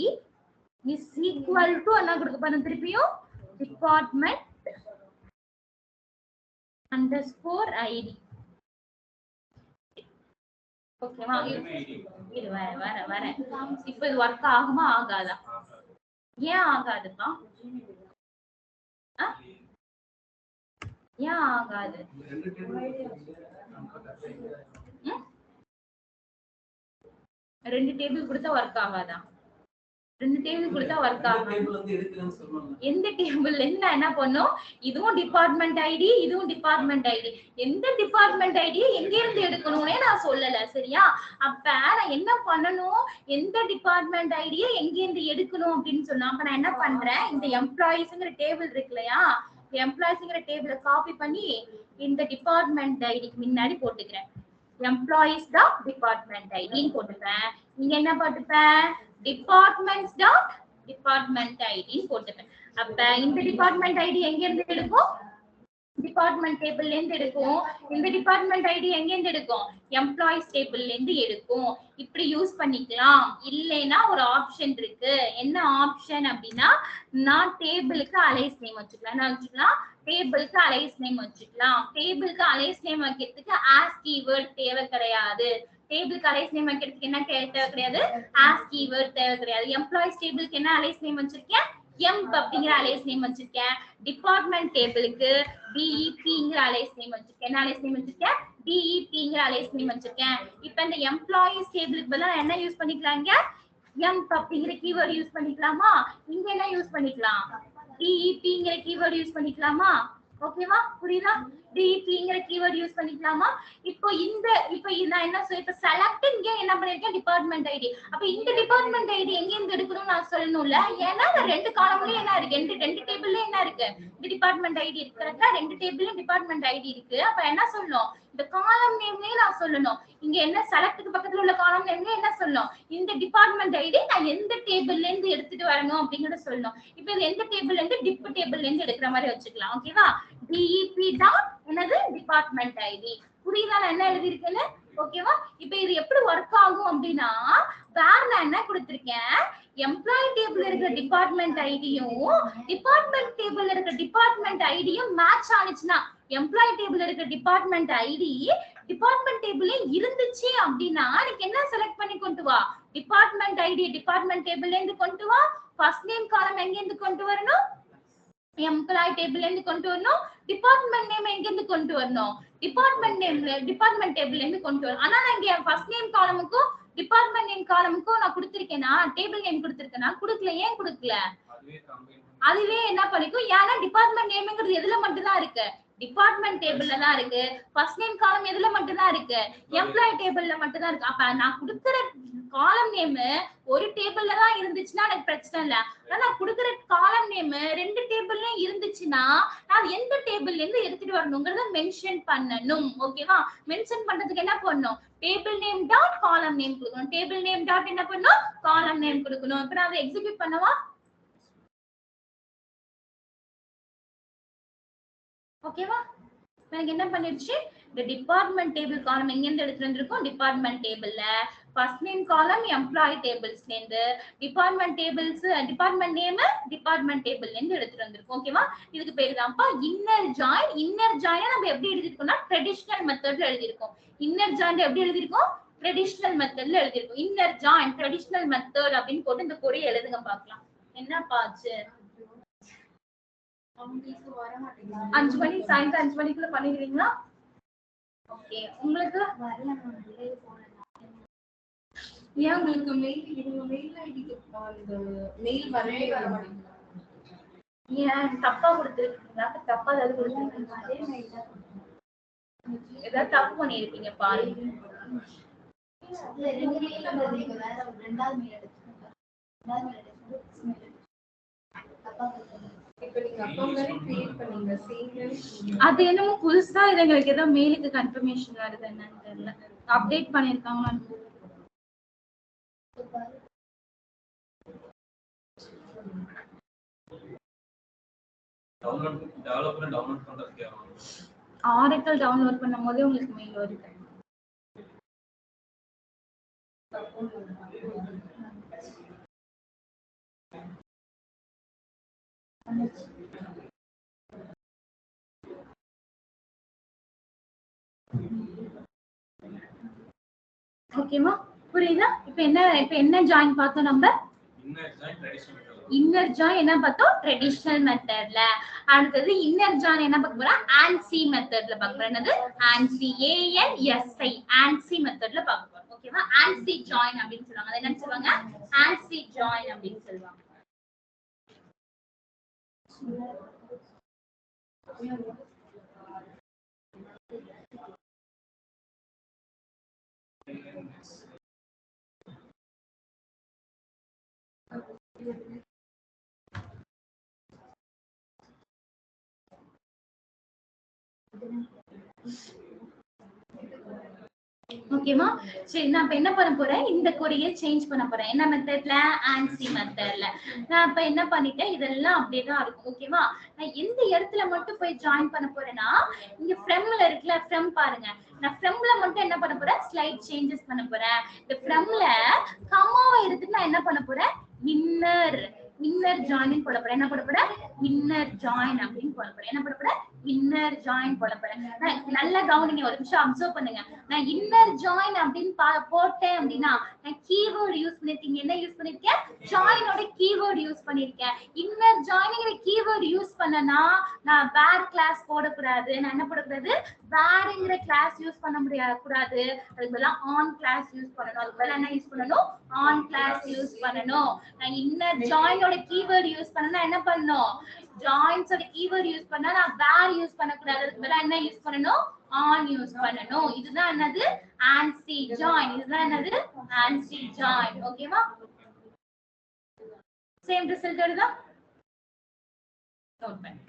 is equal to என்ன கொடுக்க போறோம்? திருப்பியும் டிபார்ட்மெண்ட் அண்டர்ஸ்கோர் ஐடி. ஓகேவா? இது வர இப்ப இது ஒர்க் ஆகுமா ஆகாதா? ஏன் ஆகாதுப்பா? ஏன் ஆகாது? ரெண்டு டேபிள் கொடுத்தா ஒர்க் ஆகாதா? ரெண்டு டேபிள் கொடுத்தா ஒர்க் ஆகும். எந்த டேபிள் என்ன பண்ணும்? இதுவும் டிபார்ட்மெண்ட் ஐடி, இதுவும் டிபார்ட்மெண்ட் ஐடி. எந்த டிபார்ட்மெண்ட் ஐடியை எங்க இருந்து எடுக்கணும்னே நான் சொல்லல. சரியா? அப்ப நான் என்ன பண்ணணும்? எந்த டிபார்ட்மெண்ட் ஐடியை எங்க இருந்து எடுக்கணும் அப்படின்னு சொன்னா அப்ப நான் என்ன பண்றேன்? இந்த எம்ப்ளாயிஸ்ங்கிற டேபிள் இருக்கு இல்லையா? எம்ப்ளாயிஸ்ங்கிற டேபிளை காப்பி பண்ணி இந்த டிபார்ட்மெண்ட் ஐடிக்கு முன்னாடி போட்டுக்கிறேன். எம்ப்ளாயிஸ் டாட் டிபார்ட்மெண்ட் ஐடின்னு போட்டுப்பேன். நீங்க என்ன போட்டுப்பேன்? டிபார்ட்மெண்ட்ஸ் டாட் டிபார்ட்மெண்ட் ஐடின்னு போட்டுப்பேன். அப்ப இந்த டிபார்ட்மெண்ட் ஐடி எங்க இருந்து எடுக்கும்? டிபார்ட்மெண்ட் டேபிள்ல இருந்து எடுக்கும். இந்த டிபார்ட்மெண்ட் ஐடி எங்க இருந்து எடுக்கும்? எம்ப்ளாயிஸ் டேபிள்ல இருந்து எடுக்கும். இப்படி யூஸ் பண்ணிக்கலாம். இல்லைன்னா ஒரு ஆப்ஷன் இருக்கு. என்ன ஆப்ஷன் அப்படின்னா நான் டேபிளுக்கு அலைஸ் நேம் வச்சுக்கலாம். என்ன வச்சுக்கலாம்? டேபிளுக்கு அலைஸ் நேம் வச்சுக்கலாம். டேபிளுக்கு அலைஸ் நேம் வைக்கிறதுக்கு ஆஸ் கீவேர்ட் தேவை கிடையாது. டேபிளுக்கு அலைஸ் நேம் வைக்கிறதுக்கு என்ன தேவை கிடையாது? ஆஸ் கீவேர்ட் தேவை கிடையாது. எம்ப்ளாயிஸ் டேபிளுக்கு என்ன அலைஸ் நேம் வச்சிருக்கேன்? எம்ப் அப்படிங்கிற அலைஸ் நேம் வச்சிருக்கேன். டிபார்ட்மெண்ட் டேபிளுக்கு டிஇபிங்கிற அலைஸ் நேம் வச்சிருக்கேன். என்ன அலைஸ் நேம் வச்சிருக்கேன்? டிஇபிங்கிற அலைஸ் நேம் வச்சிருக்கேன். இப்போ இந்த எம்ப்ளாயிஸ் டேபிளுக்கு பதிலா என்ன யூஸ் பண்ணிக்கலாங்க? எம்ப் அப்படிங்கிற கீவேர்ட் யூஸ் பண்ணிக்கலாமா? இங்க என்ன யூஸ் பண்ணிக்கலாம்? டிஇபிங்கிற கீவேர்ட் யூஸ் பண்ணிக்கலாமா? ஓகேவா? புரியுதா? டிஇபிங்கிற கீவேர்ட் யூஸ் பண்ணிக்கலாமா? இப்போ நான் என்ன இப்ப செலக்ட் இங்க என்ன பண்ணிருக்கேன்? Department ID. அப்ப இந்த டிபார்ட்மெண்ட் ஐடி எங்க இருந்து எடுக்கணும்னு நான் சொல்லணும்ல. ஏன்னா ரெண்டு காலம்லயும் என்ன இருக்கு? ரெண்டு டேபிள்ல என்ன இருக்கு? இந்த டிபார்ட்மெண்ட் ஐடி இருக்கு. கரெக்டா? ரெண்டு டேபிள்லயும் டிபார்ட்மெண்ட் ஐடி இருக்கு. அப்ப என்ன சொல்லணும்? இந்த காலம் நேம்லயே நான் சொல்லணும். இங்க என்ன செலக்ட்க்கு பக்கத்துல உள்ள காலம் நேம்ல என்ன சொல்லணும், இந்த டிபார்ட்மெண்ட் ஐடி நான் எந்த டேபிள்ல இருந்து எடுத்துட்டு வரணும் அப்படிங்கறத சொல்லணும். இப்போ இது எந்த டேபிள்ல இருந்து டிப் டேபிள்ல இருந்து எடுக்கிற மாதிரி வச்சுக்கலாம். ஓகேவா? டிஇபி டாட் என்னது டிபார்ட்மெண்ட் ஐடி. புரியுதா நான் என்ன எழுதி இருக்கேன்னு? ஓகேவா? இப்போ இது எப்படி ஒர்க் ஆகும் அப்படின்னா, வேற நான் என்ன கொடுத்திருக்கேன், எம்ப்ளாயி டேபிள்ல இருக்கிற டிபார்ட்மெண்ட் ஐடியும் டிபார்ட்மெண்ட் டேபிள்ல இருக்கிற டிபார்ட்மெண்ட் ஐடியும் மேட்ச் ஆனிச்சுன்னா, எம்ப்ளாயி டேபிள்ல இருக்கிற டிபார்ட்மெண்ட் ஐடி டிபார்ட்மெண்ட் டேபிள்ல இருந்துச்சு அப்படின்னா நீங்க என்ன செலக்ட் பண்ணி கொண்டு வா, டிபார்ட்மெண்ட் ஐடி டிபார்ட்மெண்ட் டேபிள்ல இருந்து கொண்டு வா. ஃபர்ஸ்ட் நேம் காலம் எங்க இருந்து கொண்டு வரணும், எம்ப்ளாயி டேபிள்ல இருந்து கொண்டு வரணும். டிபார்ட்மெண்ட் நேம் எங்க இருந்து கொண்டு வரணும், டிபார்ட்மெண்ட் நேம்ல டிபார்ட்மெண்ட் டேபிள்ல இருந்து கொண்டு வரணும். ஆனா நான் இங்க ஃபர்ஸ்ட் நேம் காலமுக்கும் டிபார்ட்மெண்ட் நேம் காலமுக்கும் நான் கொடுத்திருக்கேனா, டேபிள் நேம் கொடுத்திருக்கேனா, கொடுக்கல. ஏன் கொடுக்கல? அதுவே என்ன பண்ணிக்கும், ஏன்னா டிபார்ட்மெண்ட் நேம்ங்கிறது எதுல மட்டும் தான் இருக்கு, டிபார்ட்மெண்ட் டேபிள்ல தான் இருக்கு. ஃபர்ஸ்ட் நேம் காலம் எதுல மட்டும் தான் இருக்கு, எம்ப்ளாயி டேபிள்ல மட்டும் தான் இருக்கு. அப்ப நான் கொடுக்கிற காலம் நேம் ஒரு டேபிள்ல தான் இருந்துச்சுன்னா எனக்கு பிரச்சனை இல்ல. ஆனா நான் கொடுக்கிற காலம் நேம் ரெண்டு டேபிள்லயும் இருந்துச்சுன்னா நான் எந்த டேபிள்ல இருந்து எடுத்துட்டு வரணும்ங்கறத மென்ஷன் பண்ணணும். ஓகேவா? மென்ஷன் பண்றதுக்கு என்ன பண்ணணும், டேபிள் நேம் டாட் காலம் நேம் கொடுக்கணும். டேபிள் நேம் டாட் என்ன பண்ணணும், காலம் நேம் கொடுக்கணும். இப்ப நான் அதை எக்ஸிக்யூட் பண்ணவா? ஓகேவா? எனக்கு என்ன பண்ணிடுச்சு, இந்த டிபார்ட்மெண்ட் டேபிள் காலம் எங்க இருந்து எடுத்துட்டு வந்திருக்கோம், டிபார்ட்மெண்ட் டேபிள்ல. ஃபர்ஸ்ட் நேம் காலம் எம்ப்ளாயி டேபிள்ஸ்ல இருந்து, department tables department name department டேபிள்ல இருந்து எடுத்துட்டு வந்திருக்கோம். ஓகேவா? இதுக்கு பேரு தான்ப்பா இன்னர் ஜாயின். இன்னர் ஜாயினை நம்ம எப்படி எழுதிருக்கோம்னா ட்ரெடிஷனல் மெத்தட்ல எழுதிருக்கோம். இன்னர் ஜாயின் எப்படி எழுதிருக்கோம், ட்ரெடிஷனல் மெத்தட்ல எழுதிருக்கோம். இன்னர் ஜாயின் ட்ரெடிஷனல் மெத்தட் அப்படின்னு போட்டு இந்த கொரி எழுதுங்க பார்க்கலாம். என்ன பாச்சு 5 மணி சாயந்தரம் 5 மணிக்குள்ள பண்ணிடுவீங்களா? ஓகே. உங்களுக்கு ஏன் உங்களுக்கு மெயில் இவங்க மெயில் ஐடிக்கு அந்த மெயில் வரவே வர மாட்டேங்குது. ஏன் தப்பா கொடுத்துருக்கீங்களா? தப்பா ஏதாவது கொடுத்துருக்கீங்களா? அதே மெயில் தான் ஏதாவது தப்பு பண்ணிருக்கீங்க பாருங்க. ரெண்டு மெயில் வந்து நீங்க வேற ரெண்டாவது மெயில் எடுத்துக்கோங்க. ரெண்டாவது மெயில் எடுத்துக்கோங்க. தப்பா கொடுத்தீங்க. இப்ப நீங்க அக்கவுண்ட் தானே கிரியேட் பண்ணீங்க, சேம் அது என்னமோ புதுசா இது எங்களுக்கு ஏதோ மெயிலுக்கு கன்ஃபர்மேஷன் வருது என்னன்னு தெரியல. அப்டேட் பண்ணிருக்காங்கன்னு. டவுன்லோட் பண்றதுக்கு ஆரக்கிள் டவுன்லோட் பண்ணும்போது உங்களுக்கு மெயில் வருது. ஓகேமா? புரியுதா? இப்ப என்ன ஜாயின் பார்த்தோம் நம்ம, இன்னர் ஜாயின் என்ன பார்த்தோம், ட்ரெடிஷனல் மெத்தட்ல. அடுத்தது இன்னர் ஜாயின் என்ன பார்க்க போறோம், ஆன்சி மெத்தட்ல பார்க்க போறோம். என்னது ஆன்சி, ANSI ஆன்சி மெத்தட்ல பார்க்க போறோம். ஓகேவா? ஆன்சி ஜாயின் அப்படின்னு சொல்லுவாங்க. அது என்ன சொல்லுவாங்க, ஆன்சி ஜாயின் அப்படின்னு சொல்லுவாங்க. ஓகேமா? சரி, நான் இப்ப என்ன பண்ண போறேன், இந்த கொரியை சேஞ்ச் பண்ண போறேன். என்ன மெத்தட்ல, ஆன்சி மெத்தட்ல. நான் இப்ப என்ன பண்ணிட்டேன், இதெல்லாம் அப்படியே தான் இருக்கும். ஓகேவா? நான் எந்த இடத்துல மட்டும் போய் ஜாயின் பண்ண போறேன்னா, இங்க ஃப்ரம்ல இருக்குல்ல, ஃப்ரம் பாருங்க. நான் ஃப்ரம்ல மட்டும் என்ன பண்ண போறேன், ஸ்லைட் சேஞ்சஸ் பண்ண போறேன். இந்த ஃப்ரம்ல கமாவை எடுத்துட்டு நான் என்ன பண்ண போறேன், இன்னர் ஜாயின் போட போறேன். என்ன போட போறேன், இன்னர் ஜாயின் அப்படின்னு போட போறேன். என்ன போட போறேன், இன்னர் ஜாயின் போட போறேன். நல்லா கவனிங்க, ஒரு நிமிஷம் அப்சர்வ் பண்ணுங்க. நான் இன்னர் ஜாயின் அப்படின்னு போட்டேன் அப்படின்னா நான் கீவேர்ட் யூஸ் பண்ணிருக்கீங்க. என்ன யூஸ் பண்ணிருக்கேன், ஜாயினோட கீவேர்ட் யூஸ் பண்ணிருக்கேன். இன்னர் ஜாயின்ங்கிற கீவேர்ட் யூஸ் பண்ணனா நான் வேர் கிளாஸ் போடக்கூடாது. நான் என்ன போடக்கூடாது, வேர்ங்கிற கிளாஸ் யூஸ் பண்ண கூடாது. அதுக்கு பதிலா ஆன் கிளாஸ் யூஸ் பண்ணணும். அதுக்கு பதிலா என்ன யூஸ் பண்ணணும், ஆன் கிளாஸ் யூஸ் பண்ணணும். நான் இன்னர் ஜாயினோட கீவேர்ட் யூஸ் பண்ணனா என்ன பண்ணணும், ஜாயின்ஸோட கீவேர்ட் யூஸ் பண்ணா நான் வேர் யூஸ் பண்ணக்கூடாது. அதுக்கு பதிலா என்ன யூஸ் பண்ணணும், ஆன் யூஸ் பண்ணணும். இதுதான் என்னது, ஆன்சி ஜாயின். இதுதான் என்னது, ஆன்சி ஜாயின். ஓகேவா? சேம் ரிசல்ட் வருதா, நோட் பண்ணு.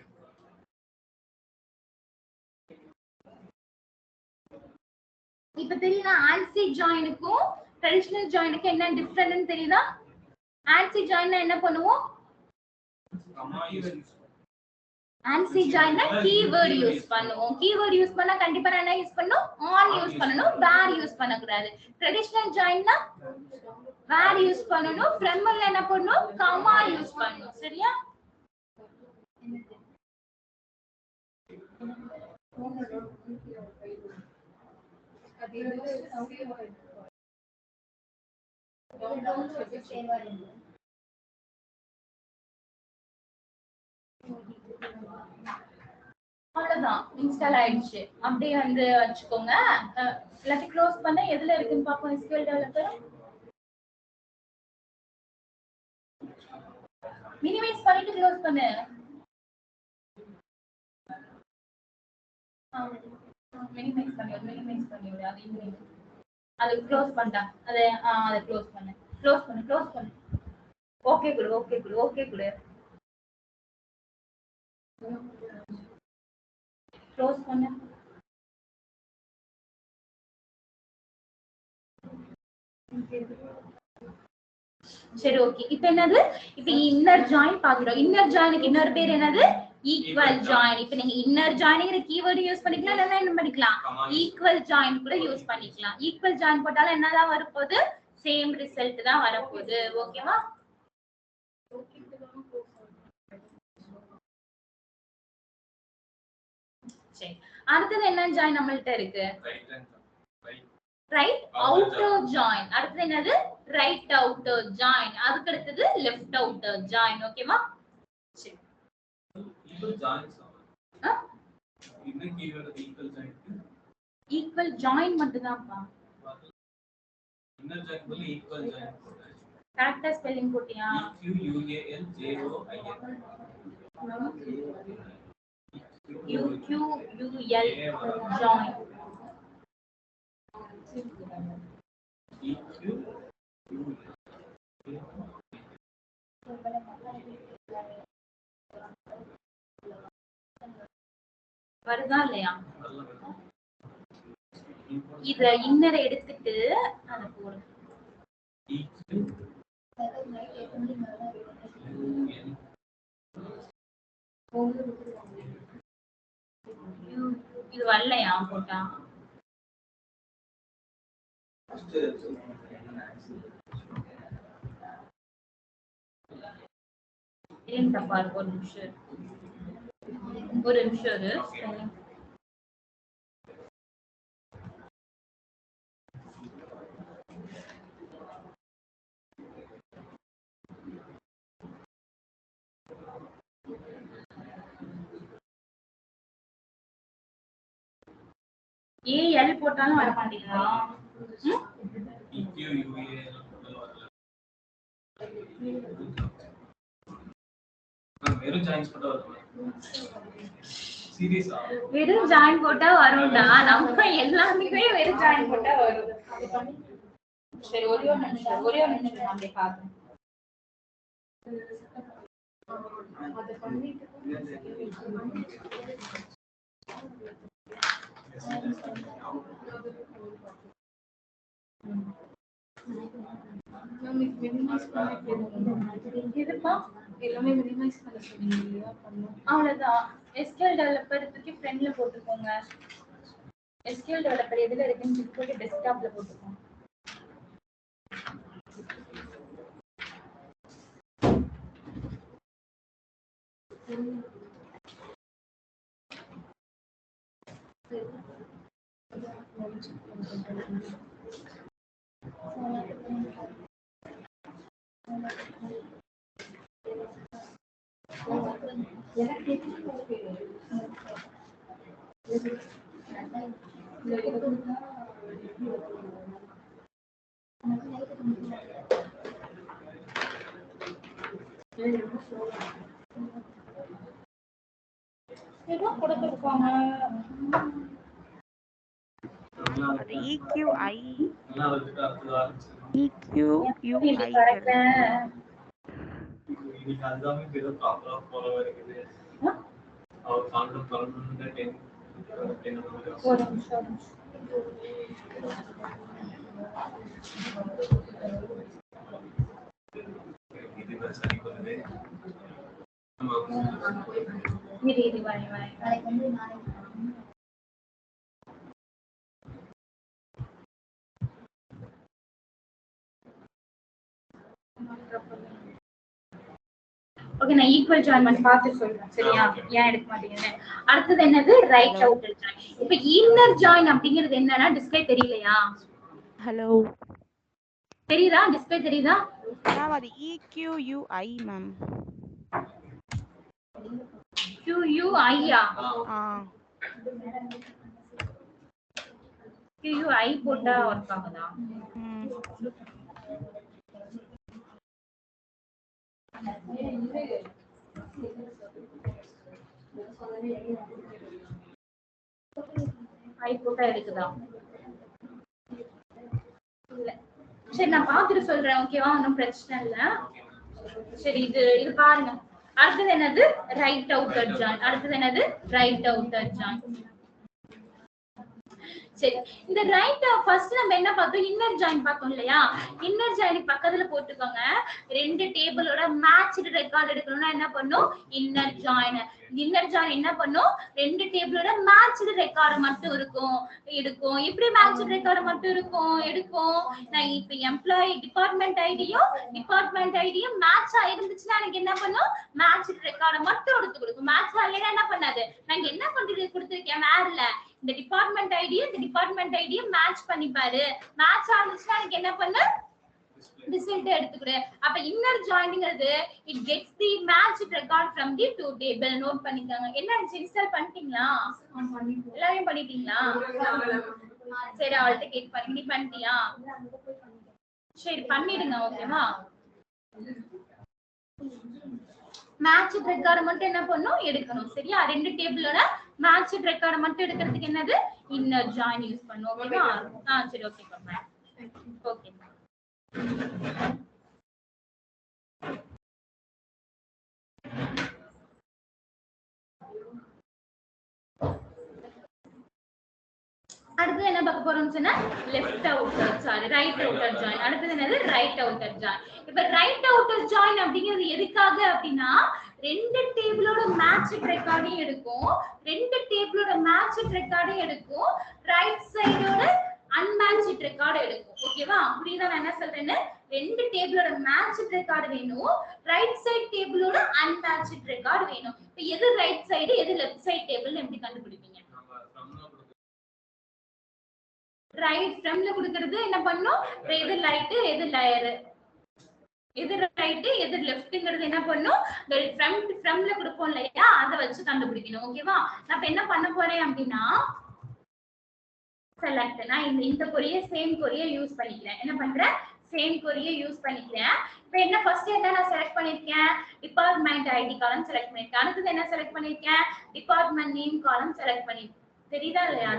இப்ப தெரியுதா ஆன்சி ஜாயினுக்கும் ட்ரெடிஷனல் ஜாயினுக்கும் என்ன டிஃபரண்ட் தெரியுதா? ஆன்சி ஜாயின்னா என்ன பண்ணுவோம்? ஆன்சி ஜாயின்னா கீவேர்ட் யூஸ் பண்ணுவோம். கீவேர்ட் யூஸ் பண்ணா கண்டிப்பா நான் என்ன யூஸ் பண்ணனும்? ஆன் யூஸ் பண்ணனும், வேர் யூஸ் பண்ண கூடாது. ட்ரெடிஷனல் ஜாயின்னா வேர் யூஸ் பண்ணனும், ஃப்ரம்ல என்ன பண்ணனும்? கமா யூஸ் பண்ணனும். சரியா? அவ்வளவுதான், இன்ஸ்டால் ஆயிடுச்சு. அப்படியே வந்து வச்சுக்கோங்க. இல்லாட்டி க்ளோஸ் பண்ண எதுல இருக்குன்னு பாப்போம். SQL டெவலப்பர் மினிமைஸ் பண்ணிட்டு க்ளோஸ் பண்ணு. மினிமைஸ் பண்ணிவிடு. அது க்ளோஸ் பண்ணிட்டேன். அதை க்ளோஸ் பண்ணு. ஓகே குடு. க்ளோஸ் பண்ணு. சரி, ஓகே. இப்போ என்னது? இப்போ இன்னர் ஜாயின் பாக்குறோம். இன்னர் ஜாயினுக்கு இன்னொரு பேர் என்னது? Equal join. இப்போ நீங்க இன்னர் ஜாயின்ங்கற கீவேர்ட் யூஸ் பண்ணிக்கலாம், இல்லனா என்ன பண்ணிக்கலாம்? ஈக்குவல் ஜாயின் கூட யூஸ் பண்ணிக்கலாம். ஈக்குவல் ஜாயின் போட்டால என்னதான் வரப்போகுது? சேம் ரிசல்ட் தான் வரப்போகுது. ஓகேவா? சரி, அடுத்து என்ன ஜாயின் நம்மள்ட்ட இருக்கு? Right outer join. அடுத்து என்னது? Right outer join. அதுக்கு அடுத்தது லெஃப்ட் அவுட்டர் ஜாயின். ஓகேவா? சரி, ஈக்குவல் ஜாயின்ஸ் என்ன கீவேர்ட்? ஈக்குவல் ஜாயின் மட்டும் தான்ப்பா. இன்னர் ஜாயின் போல ஈக்குவல் ஜாயின் போடு. கரெக்ட்டா ஸ்பெல்லிங் போட்டியா? EQUAL join. வருதா இல்லையா? இத இன்னரை எடுத்துட்டு அத போடு. இது வரலையா போட்டா? ஏன் தப்பா இருக்கு? ஒரு நிமிஷம் ஏஎல் போட்டாலும் வர மாட்டேங்குதா? வெறும் ஜாயின் போட்டா வரும்டா. நம்ம எல்லாமே வெறும் ஜாயின் போட்டா வரும். சரி, ஒரே ஒரு நிமிஷம் அப்படியே பாருங்க. அவ்வளவுதான். SQL டெவலப்பர் தூக்கி ஃப்ரண்ட்ல போட்டுக்கோங்க. SQL டெவலப்பர் எதுல இருக்குன்னு போட்டு டெஸ்க்டாப்ல போட்டுக்கோங்க. ஏதோ கொடுத்துருக்காங்க. EQUAL ஒரு நிமிஷம் இது வாய் வாய் நாளைக்கு வந்து நாளைக்கு ஓகே நான் ஈக்குவல் ஜாயின் பார்த்து சொல்றேன் சரியா ஏன் எடுக்க மாட்டீங்கன்னு அடுத்தது என்னது ரைட் அவுட்டர் ஜாயின் இப்போ இன்னர் ஜாயின் அப்படிங்கிறது என்னன்னா டிஸ்ப்ளே தெரியலையா ஹலோ தெரியுதா டிஸ்ப்ளே தெரியுதா மேம் அது EQUI மேம் QUI ஆ QUI போட்டா ஒர்க் ஆகுதா ம் ஐ போட்டா எடுக்குதா இல்ல சரி நான் பாத்துட்டு சொல்றேன் ஓகேவா ஒன்றும் பிரச்சனை இல்ல சரி இது பாருங்க அடுத்தது என்னது ரைட் அவுட்டர் ஜாயின் அடுத்தது என்னது ரைட் அவுட்டர் ஜாயின் சரி இந்த ரைட் ஃபர்ஸ்ட் நம்ம என்ன பார்த்தோம் இன்னர் ஜாயின் பார்த்தோம் இல்லையா இன்னர் ஜாயின் பக்கத்துல போட்டுக்கோங்க ரெண்டு டேபிளோட மேட்ச்டு ரெக்கார்ட் எடுக்கணும்னா என்ன பண்ணும் இன்னர் ஜாயின் என்ன பண்ணும் ரெண்டு டேபிளோட மேட்ச்டு ரெக்கார்ட் மட்டும் எடுக்கும் எப்படி மேட்ச்டு ரெக்கார்ட் மட்டும் எடுக்கும் நான் இப்ப எம்ப்ளாயி டிபார்ட்மெண்ட் ஐடியும் மேட்ச் ஆயிருந்துச்சுன்னா எனக்கு என்ன பண்ணும் மேட்ச்டு ரெக்கார்ட் மட்டும் எடுத்து கொடுக்கும் மேட்ச் ஆகலைன்னா என்ன பண்ணாது நாங்க என்ன பண்றது கொடுத்துருக்கேன் வேறல இந்த டிபார்ட்மெண்ட் ஐடியும் மேட்ச் பண்ணி பாரு மேட்ச் ஆனிச்சுனா எனக்கு என்ன பண்ணு ரிசல்ட் எடுத்துக்குடு அப்ப இன்னர் ஜாயின்ங்கிறது it gets the matched record from the two table நோட் பண்ணிக்கங்க என்ன இன்ஸ்டால் பண்ணிட்டீங்களா எல்லாரும் பண்ணிட்டீங்களா சரி அவள்ட்ட கேட் பண்ணி நீ பண்ணிட்டியா சரி பண்ணிடுங்க ஓகேவா மேட்ச்ட் ரெக்கார்ட் மட்டும் என்ன பண்ணும் எடுக்கணும் சரியா ரெண்டு டேபிளோட மேட்ச்ட் ரெக்கார்ட் மட்டும் எடுக்கிறதுக்கு என்னது இன்னர் ஜாயின் யூஸ் பண்ணும் ஓகேவா சரி ஓகே பாப்பா ஓகே அடுத்து என்ன பார்க்க போறோம்னு சொன்னா left outer sorry right outer join அடுத்து என்னது ரைட் அவுட்டர் ஜாயின் இப்ப ரைட் அவுட்டர் ஜாயின் அப்படிங்கிறது எதுக்காக அப்படின்னா ரெண்டு டேபிளோட மேட்ச்ட் ரெக்கார்டையும் எடுக்கும் ரைட் சைடோட அன்மேட்ச்ட் ரெக்கார்ட் எடுக்கும் ஓகேவா புரியுதா நான் என்ன சொல்றேன்னு ரெண்டு டேபிளோட மேட்ச்ட் ரெக்கார்ட் வேணும் ரைட் சைடு டேபிளோட அன்மேட்ச்ட் ரெக்கார்ட் வேணும் இப்போ எது ரைட் சைடு எது லெஃப்ட் சைடு டேபிள் எப்படி கண்டுபிடிப்பீங்க ரைட் ஃப்ரம்ல கொடுக்கிறது என்ன பண்ணும் எது ரைட் எது எது ரைட் எது லெஃப்ட்ங்கிறது என்ன பண்ணும் ஃப்ரம்ல கொடுப்போம் இல்லையா அதை வச்சு கண்டுபிடிக்கணும் ஓகேவா நான் இப்ப என்ன பண்ண போறேன் அப்படின்னா செலக்ட் நான் இந்த கொரிய சேம் கொரிய யூஸ் பண்ணிக்கிறேன் என்ன பண்றேன் சேம் கொரிய யூஸ் பண்ணிக்கிறேன் இப்போ என்ன ஃபர்ஸ்ட் என்ன நான் செலக்ட் பண்ணிருக்கேன் டிபார்ட்மெண்ட் ஐடி காலம் செலக்ட் பண்ணிருக்கேன் அடுத்து என்ன செலக்ட் பண்ணிருக்கேன் டிபார்ட்மெண்ட் நேம் காலம் செலக்ட் பண்ணிருக்கேன் தெரியுதா இல்லையா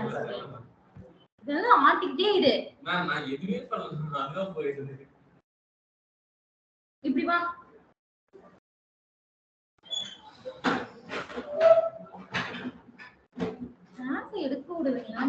இது ஆட்டிக்கிட்டே இரு மேம் நான் எதுவே பண்ணல அதான் போயிடுது இப்படி வா கிளாஸ் எடுக்க விடுவீங்களா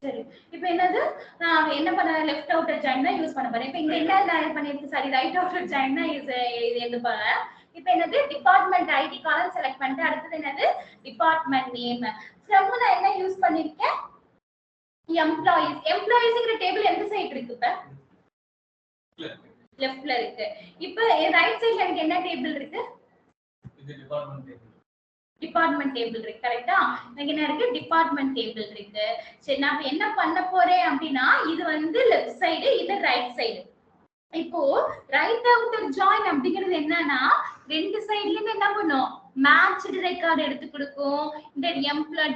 சரி இப்போ என்னது நான் என்ன பண்ண லெஃப்ட் அவுட்டர் ஜாயின் தான் யூஸ் பண்ண போறேன் இப்போ இங்க என்ன நான் பண்ணிருக்கேன் சாரி ரைட் அவுட்டர் ஜாயின் தான் இது எது பாரு இப்போ என்னது டிபார்ட்மெண்ட் ஐடி காலம் செலக்ட் பண்ணிட்டு அடுத்து என்னது டிபார்ட்மெண்ட் நேம் ஃப்ரம் நான் என்ன யூஸ் பண்ணிருக்கேன் எம்ப்ளாயீஸ்ங்கற டேபிள் எந்த சைடு இருக்கு இப்ப லெஃப்ட்ல இருக்கு இப்போ ரைட் சைடுல எனக்கு என்ன டேபிள் இருக்கு இது டிபார்ட்மெண்ட் டேபிள் டிபார்ட்மெண்ட் டேபிள் இருக்கு கரெக்ட்டா எனக்கு என்ன இருக்கு டிபார்ட்மெண்ட் டேபிள் இருக்கு சரி நான் என்ன பண்ண போறேன் அப்படினா இது வந்து லெஃப்ட் சைடு இது ரைட் சைடு இப்போ ரைட் அவுட்டர் ஜாயின் அப்படிங்கிறது என்னன்னா ரெண்டு சைடுலயும் என்ன பண்ணும் மேட்ச்டு ரெக்கார்ட் எடுத்து கொடுக்கும் இந்த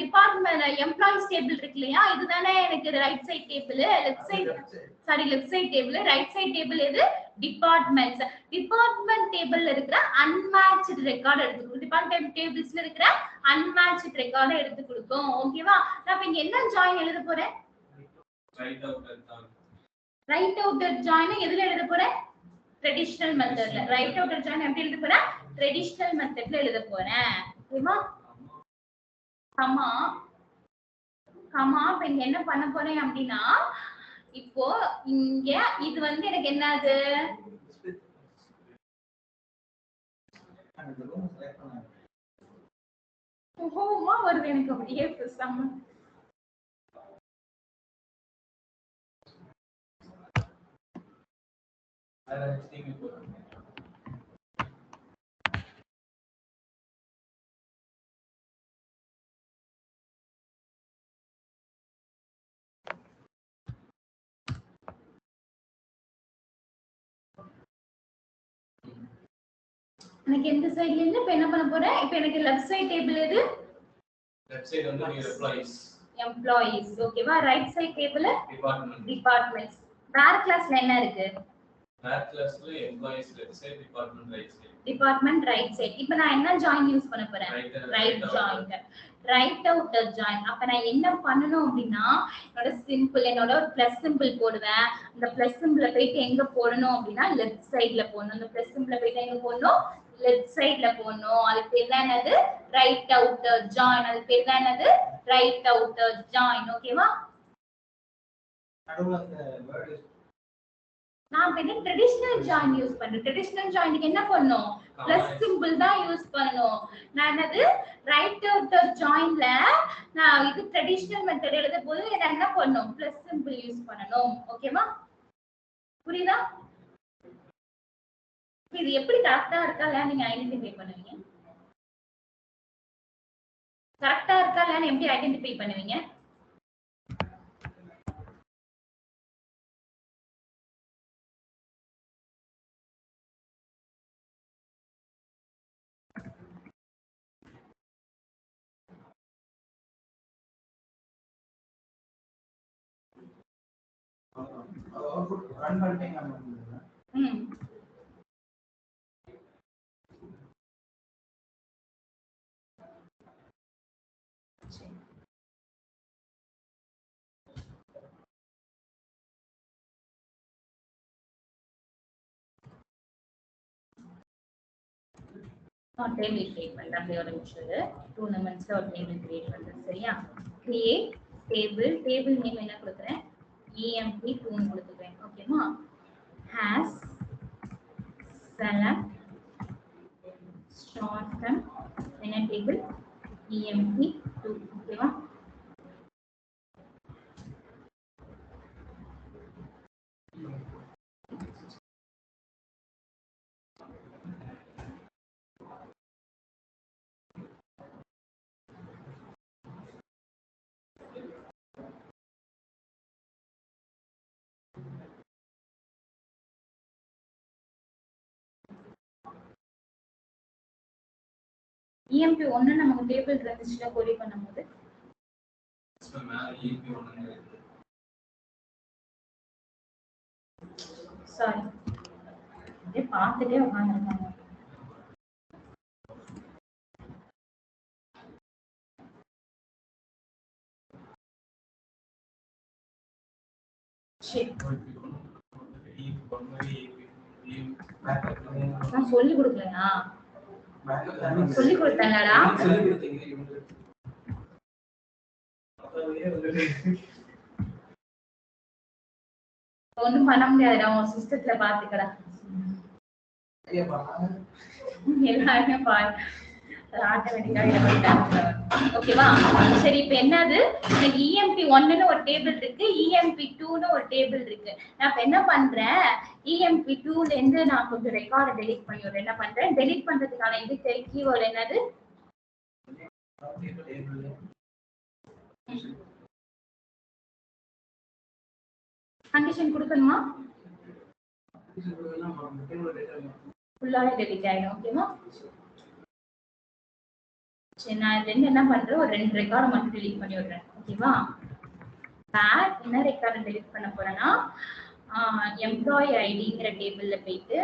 டிபார்ட்மெண்ட் எம்ப்ளாயிஸ் டேபிள் இருக்கு இல்லையா இதுதானே எனக்கு right side table left side table right side table எது டிபார்ட்மெண்ட் டேபிள்ல இருக்கிற அன்மேட்ச்டு ரெக்கார்ட் எடுத்து கொடுக்கும் டிபார்ட்மெண்ட் டேபிள்ஸ்ல இருக்கிற அன்மேட்ச்டு ரெக்கார்ட் எடுத்து கொடுக்கும் ஓகேவா நான் இப்ப இங்க என்ன ஜாயின் எழுத போறேன் right outer join right outer join எதுல எழுத போறேன்? ட்ரெடிஷனல் மெத்தட்ல. ரைட் அவுட்டர் ஜாயின் எப்படி எழுத போறேன்? ட்ரெடிஷனல் மெத்தட்ல எழுத போறேன். ஓகேவா? கமா கமா இப்ப இங்க என்ன பண்ண போறேன் அப்படின்னா, இப்போ இங்க இது வந்து எனக்கு என்னது? கோவமா வருது எனக்கு அப்படியே பேசாம. எனக்கு எந்த சைடுல இருந்து இப்ப என்ன பண்ண போறேன்? இப்ப எனக்கு லெஃப்ட் சைடு டேபிள் எது? லெஃப்ட் சைடு வந்து எம்ப்ளாயிஸ். எம்ப்ளாயிஸ். ஓகேவா? Right side table departments. வேற கிளாஸ்ல என்ன இருக்கு? வேற கிளாஸ்ல employees left side, department right side. Department right side. இப்போ நான் என்ன ஜாயின் யூஸ் பண்ண போறேன்? Right join. Right outer join. அப்ப நான் என்ன பண்ணனும் அப்படினா, என்னோட சிம்பிள் என்னோட ஒரு பிளஸ் சிம்பிள் போடுவேன். அந்த பிளஸ் சிம்பிளை போயிட்டு எங்க போடணும் அப்படினா லெஃப்ட் சைடுல போடணும். அந்த பிளஸ் சிம்பிளை போயிட்டு எங்க போடணும்? லெஃப்ட் சைடுல போடணும். அதுக்கு பேர் தான் என்னது? Right outer join. அதுக்கு பேர் தான் என்னது? Right outer join. ஓகேவா? நடுவுல அந்த வேர்ட் நான் என்ன ட்ரெடிஷனல் ஜாயின் யூஸ் பண்றேன். ட்ரெடிஷனல் ஜாயினுக்கு என்ன பண்ணனும்? பிளஸ் சிம்பிள் தான் யூஸ் பண்ணனும். நான் என்னது ரைட் அவுட்டர் ஜாயின்ல நான் இது ட்ரெடிஷனல் மெத்தட் எழுத போது நான் என்ன பண்ணனும்? பிளஸ் சிம்பிள் யூஸ் பண்ணனும். ஓகேவா? புரியுதா? இது எப்படி கரெக்ட்டா இருக்கா இல்ல நீங்க ஐடென்டிஃபை பண்ணுவீங்க? கரெக்ட்டா இருக்கா இல்ல எப்படி ஐடென்டிஃபை பண்ணுவீங்க? அவுட்புட் ரன் பண்ணிட்டீங்க அப்படினா டேபிள் கிரியேட் பண்றேன். அப்படியே ஒரு நிமிஷம். டூர்னமெண்ட்ஸ்ல ஒரு டேபிள் கிரியேட் பண்றேன். சரியா? கிரியேட் டேபிள் நேம் என்ன கொடுக்குறேன்? EMP2 ன்னு கொடுத்துக்கிறேன். ஓகேவா? has select short term என்ன டேபிள்? EMP2. ஓகேவா? EMP1 நமக்கு டேபிள் இருந்துச்சுல query பண்ணும்போது மேல EMP1 இருக்கு. சாரி இதே பார்த்துட்டே உட்கார்ந்திருக்காங்க. சரி நான் சொல்லி கொடுக்கலையா? சொல்லி கொடுத்தேன்லடா. சொல்லி கொடுத்தீங்க இவங்க ஒண்ணும் பண்ண முடியாதுடா. உன் சிஸ்டத்துல பாத்துக்கடா. ஐயா பாருங்க எல்லாருமே பாரு. ஆட்டோமேட்டிக்கா ஓகேவா? சரி இப்ப என்னது? எனக்கு EMP1 ன்னு ஒரு டேபிள் இருக்கு, EMP2 ன்னு ஒரு டேபிள் இருக்கு. நான் இப்ப என்ன பண்றேன்? EMP2 ல இருந்து நான் கொஞ்சம் ரெக்கார்ட் டெலீட் பண்ணிடுறேன். என்ன பண்றேன்? டெலீட் பண்றதுக்கான இது கீவேர்ட் என்னது? கண்டிஷன் கொடுக்கணுமா? ஃபுல்லாவே டெலீட் ஆயிடும். ஓகேவா? சரி நான் இதுல இருந்து என்ன பண்றேன்? ஒரு 2 ரெக்கார்ட் மட்டும் டெலீட் பண்ணி விடுறேன். ஓகேவா? என்ன ரெக்கார்ட் டெலீட் பண்ண போறேன்னா எம்ப்ளாயி ஐடிங்கிற டேபிள்ல போயிட்டு